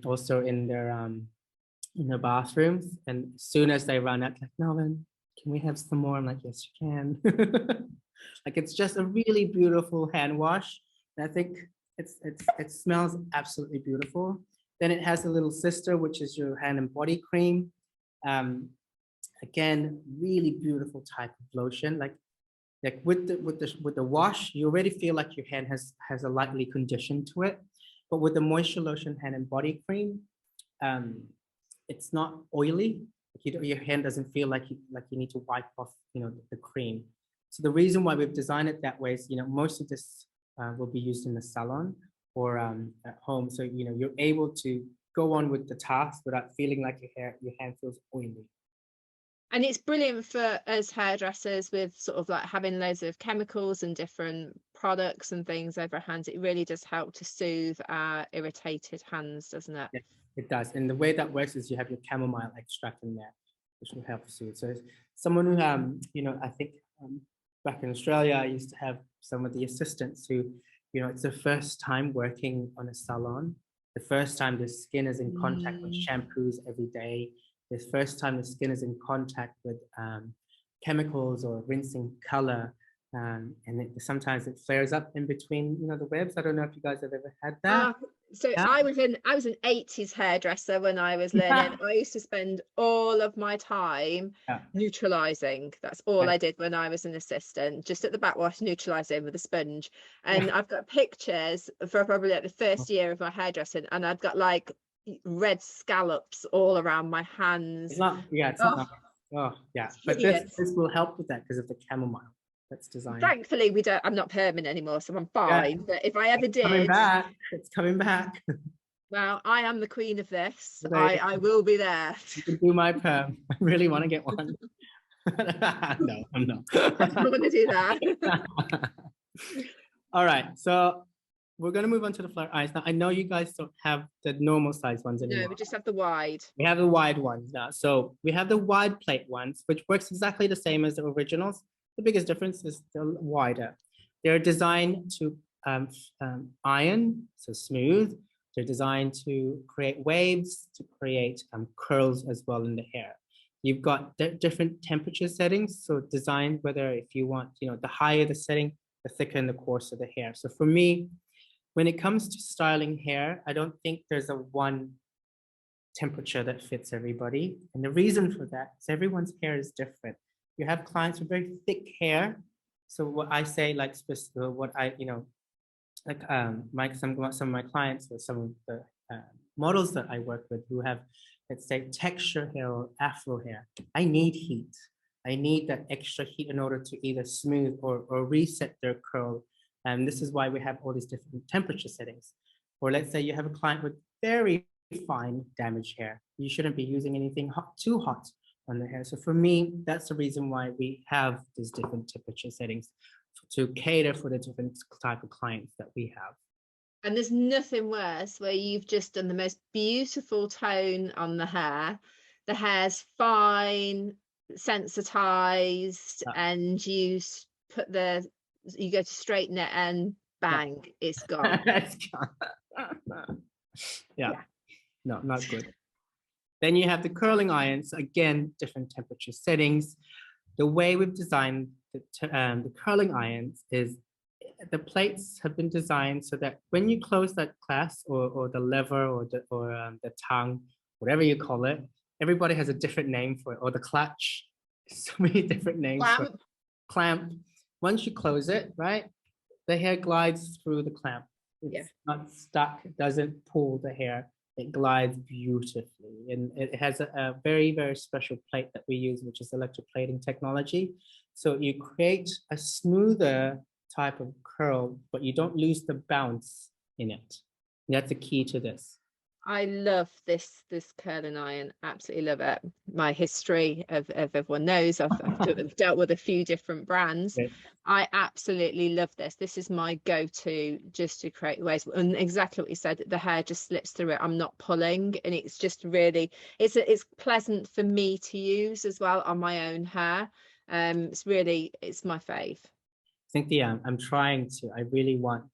also in their bathrooms. And as soon as they run out, like, Melvin, can we have some more? I'm like, yes, you can. Like, it's just a really beautiful hand wash. And I think it smells absolutely beautiful. Then it has a little sister, which is your hand and body cream. Again, really beautiful type of lotion. Like with the wash, you already feel like your hand has a lightly condition to it. But with the moisture lotion hand and body cream, it's not oily. Your hand doesn't feel like you need to wipe off the cream. So the reason why we've designed it that way is most of this will be used in the salon or at home. So you're able to go on with the task without feeling like your hand feels oily.
And it's brilliant for us hairdressers with sort of like having loads of chemicals and different products and things over our hands. It really does help to soothe our irritated hands, doesn't it?
Yes, it does. And the way that works is you have your chamomile extract in there, which will help soothe. So someone who, you know, I think back in Australia, I used to have some of the assistants who, you know, it's the first time working on a salon, the first time the skin is in contact with shampoos every day. The first time the skin is in contact with chemicals or rinsing color, and sometimes it flares up in between, you know, the webs. I don't know if you guys have ever had that.
So
Yeah.
I was an 80s hairdresser when I was learning. I used to spend all of my time neutralizing. That's all I did when I was an assistant, just at the backwash, neutralizing with a sponge. And I've got pictures for probably like the first year of my hairdressing, and I've got like red scallops all around my hands.
It's not, it's not nice. Oh, yeah. But this will help with that because of the chamomile that's designed.
Thankfully, I'm not permanent anymore, so I'm fine. But if I ever did,
it's coming back.
Well, I am the queen of this. I will be there.
You can do my perm. I really want to get one. No, I'm not.
I want to do that.
All right, so we're going to move on to the flare irons. Now, I know you guys don't have the normal size ones anymore.
No, we just have the wide.
We have the wide ones now. So we have the wide plate ones, which works exactly the same as the originals. The biggest difference is they're wider. They're designed to iron, so smooth. They're designed to create waves, to create curls as well in the hair. You've got different temperature settings. So designed whether if you want, you know, the higher the setting, the thicker and the coarser the hair. So for me, when it comes to styling hair, I don't think there's a one temperature that fits everybody. And the reason for that is everyone's hair is different. You have clients with very thick hair. So what I say, like what I, you know, like some of my clients or some of the models that I work with who have, let's say, texture hair or afro hair. I need heat. I need that extra heat in order to either smooth or reset their curl. And this is why we have all these different temperature settings. Or let's say you have a client with very fine damaged hair. You shouldn't be using anything too hot on the hair. So for me, that's the reason why we have these different temperature settings to cater for the different type of clients that we have.
And there's nothing worse where you've just done the most beautiful tone on the hair. The hair's fine, sensitized, and you go to straighten it and bang, it's gone.
It's gone. Yeah, no, not good. Then you have the curling irons, again, different temperature settings. The way we've designed the curling irons is the plates have been designed so that when you close that clasp or the lever or the tongue, whatever you call it, everybody has a different name for it, or the clutch, so many different names. Clamp. Once you close it, right, the hair glides through the clamp. It's not stuck, it doesn't pull the hair. It glides beautifully, and it has a very, very special plate that we use, which is electroplating technology. So you create a smoother type of curl, but you don't lose the bounce in it. And that's the key to this.
I love this curling iron. Absolutely love it. My history of everyone knows I've dealt with a few different brands.
Okay.
I absolutely love this. This is my go-to just to create waves. And exactly what you said, the hair just slips through it. I'm not pulling, and it's just really, it's pleasant for me to use as well on my own hair. It's my fave.
I think I really want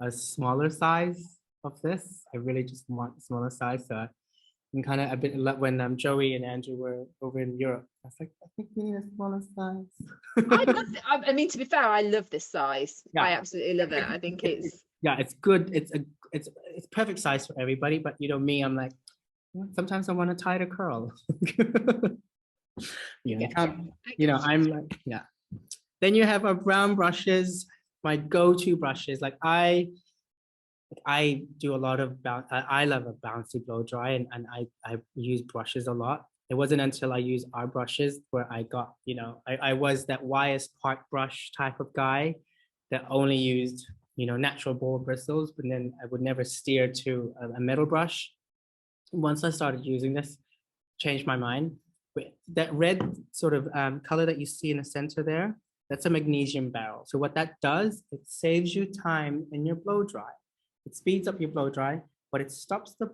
a smaller size of this. I really just want a smaller size. So I'm kind of a bit like when Joey and Andrew were over in Europe. I was like, I think we need a smaller size.
I mean, to be fair, I love this size. Yeah. I absolutely love it. I think it's
good. It's perfect size for everybody. But you know me, I'm like, sometimes I want a tighter curl. I'm like, Then you have our brown brushes, my go-to brushes. Like I do a lot of I love a bouncy blow dry, and I use brushes a lot. It wasn't until I used our brushes where I got, I was that YS Park brush type of guy that only used, natural ball bristles, but then I would never steer to a metal brush. Once I started using this, changed my mind. That red sort of color that you see in the center there, that's a magnesium barrel. So what that does, it saves you time in your blow dry. It speeds up your blow dry, but it stops the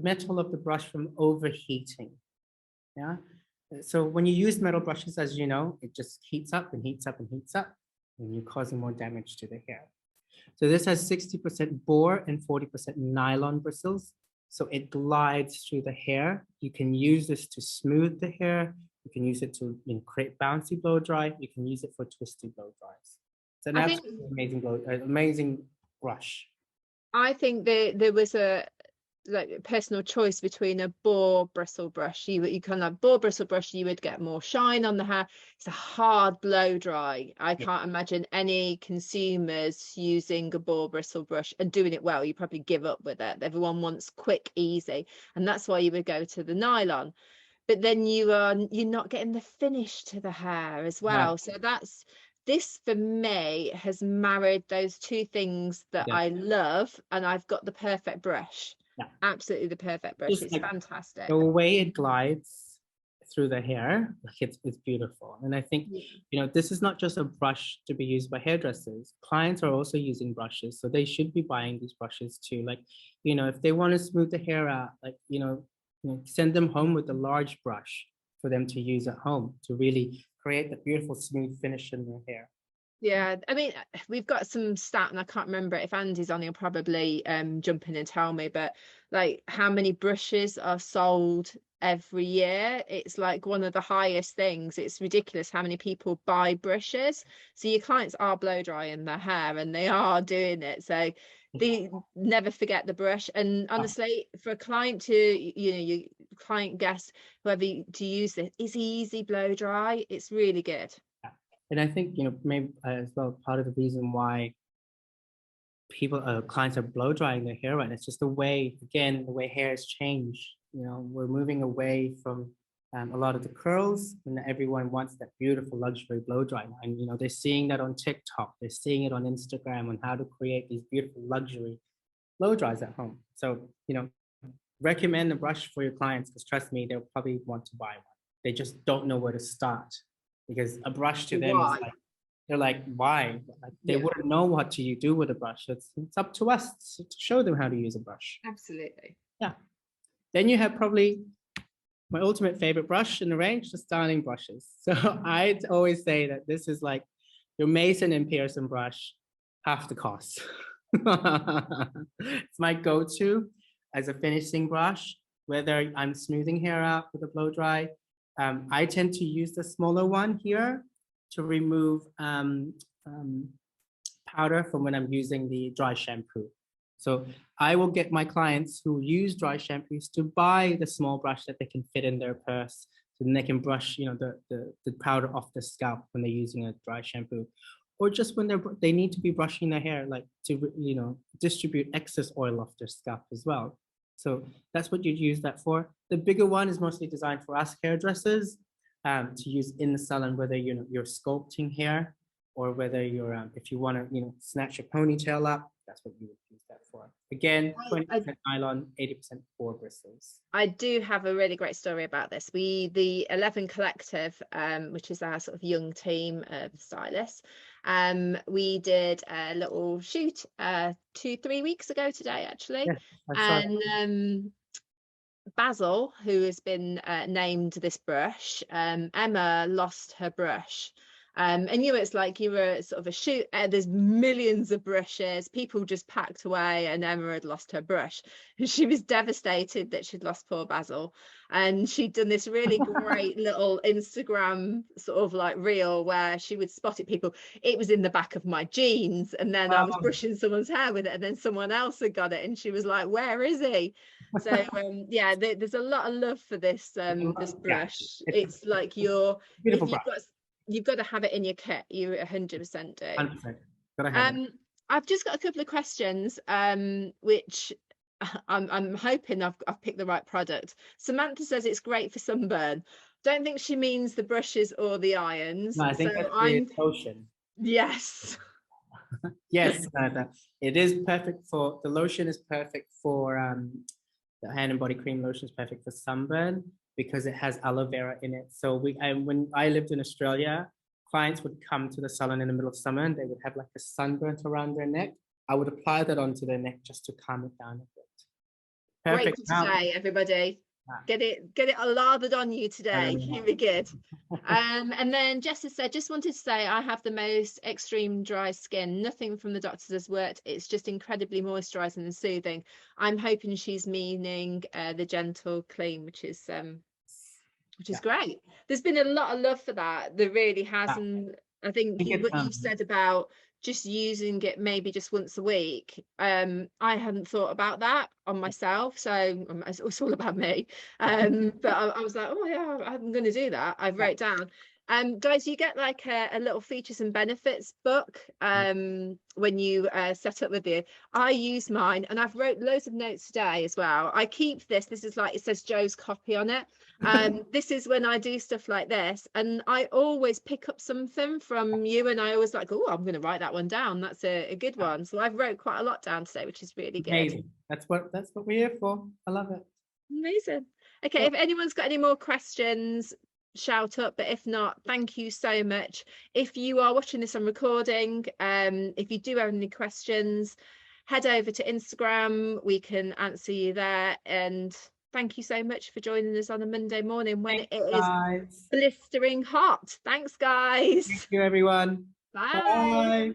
metal of the brush from overheating. Yeah. So when you use metal brushes, as you know, it just heats up and heats up and heats up, and you're causing more damage to the hair. So this has 60% bore and 40% nylon bristles. So it glides through the hair. You can use this to smooth the hair. You can use it to create bouncy blow dry. You can use it for twisty blow dries. It's an absolutely amazing amazing brush.
I think there was a personal choice between a boar bristle brush. You kind of boar bristle brush, you would get more shine on the hair. It's a hard blow dry. I can't imagine any consumers using a boar bristle brush and doing it well. You probably give up with it. Everyone wants quick, easy, and that's why you would go to the nylon. But then you're not getting the finish to the hair as well. So this for me has married those two things that I love, and I've got the perfect brush. Absolutely the perfect brush. It's fantastic.
The way it glides through the hair, it's beautiful. And I think, this is not just a brush to be used by hairdressers. Clients are also using brushes, so they should be buying these brushes too. Like, if they want to smooth the hair out, like, send them home with a large brush for them to use at home to really create the beautiful smooth finish in their hair.
Yeah, I mean, we've got some stat, and I can't remember it. If Andy's on, he'll probably jump in and tell me, but like how many brushes are sold every year, it's like one of the highest things. It's ridiculous how many people buy brushes. So your clients are blow drying their hair, and they are doing it, so they never forget the brush. And honestly, for a client to, your client guest, whoever, to use this, it's easy blow dry. It's really good.
And I think, maybe as well, part of the reason why clients are blow drying their hair, right? It's just the way hair has changed. We're moving away from a lot of the curls, and everyone wants that beautiful luxury blow dry. And, they're seeing that on TikTok, they're seeing it on Instagram on how to create these beautiful luxury blow dries at home. So, recommend a brush for your clients, because trust me, they'll probably want to buy one. They just don't know where to start. Because a brush to them is like, they're like, why? Like, they wouldn't know what to do with a brush. It's up to us to show them how to use a brush.
Absolutely.
Yeah. Then you have probably my ultimate favorite brush in the range, the styling brushes. So I'd always say that this is like your Mason and Pearson brush, half the cost. It's my go-to as a finishing brush, whether I'm smoothing hair out with a blow dry. I tend to use the smaller one here to remove powder from when I'm using the dry shampoo. So I will get my clients who use dry shampoos to buy the small brush that they can fit in their purse, so then they can brush, the powder off the scalp when they're using a dry shampoo, or just when they need to be brushing their hair, like to distribute excess oil off their scalp as well. So that's what you'd use that for. The bigger one is mostly designed for us hairdressers to use in the salon, whether you're sculpting hair, or whether you're if you want to snatch your ponytail up. That's what you would use that for. Again, 20% nylon, 80% boar bristles.
I do have a really great story about this. The 11 Collective, which is our sort of young team of stylists, we did a little shoot 2-3 weeks ago today, actually. Yeah, and Basil, who has been named this brush, Emma lost her brush. And it's like you were sort of a shoot, there's millions of brushes, people just packed away, and Emma had lost her brush. And she was devastated that she'd lost poor Basil. And she'd done this really great little Instagram sort of like reel where she would spot it. People, it was in the back of my jeans, and then I was brushing someone's hair with it, and then someone else had got it, and she was like, where is he? So yeah, there's a lot of love for this this brush. It's like you've got to have it in your kit. You 100% do.
100%. Gotta have it.
I've just got a couple of questions, which I'm hoping I've picked the right product. Samantha says it's great for sunburn. Don't think she means the brushes or the irons.
No, I think that's the lotion.
Yes.
Yes, Samantha. It is perfect for, the lotion is perfect for, the hand and body cream lotion is perfect for sunburn, because it has aloe vera in it. So when I lived in Australia, clients would come to the salon in the middle of summer and they would have like a sunburnt around their neck. I would apply that onto their neck just to calm it down a bit.
Great
Perfect.
for today, everybody. Get it lathered on you today. You'll be good. And then Jess has said, just wanted to say I have the most extreme dry skin. Nothing from the doctors has worked. It's just incredibly moisturizing and soothing. I'm hoping she's meaning the gentle clean, which is great. There's been a lot of love for that. There really has, and I think what you've said about just using it maybe just once a week, I hadn't thought about that on myself, so it's all about me. But I was like, oh yeah, I'm going to do that. I wrote down. Guys, you get like a little features and benefits book when you set up with you. I use mine, and I've wrote loads of notes today as well. I keep this is like, it says Joe's copy on it. This is when I do stuff like this, and I always pick up something from you, and I always like, oh, I'm going to write that one down. That's a good one. So I've wrote quite a lot down today, which is really good.
Amazing. That's what we're here for. I love it.
Amazing. Okay, if anyone's got any more questions, shout up, but if not, thank you so much. If you are watching this on recording, if you do have any questions, head over to Instagram, we can answer you there. And thank you so much for joining us on a Monday morning when it is blistering hot. Thanks, guys.
Thank you, everyone.
Bye.
Bye.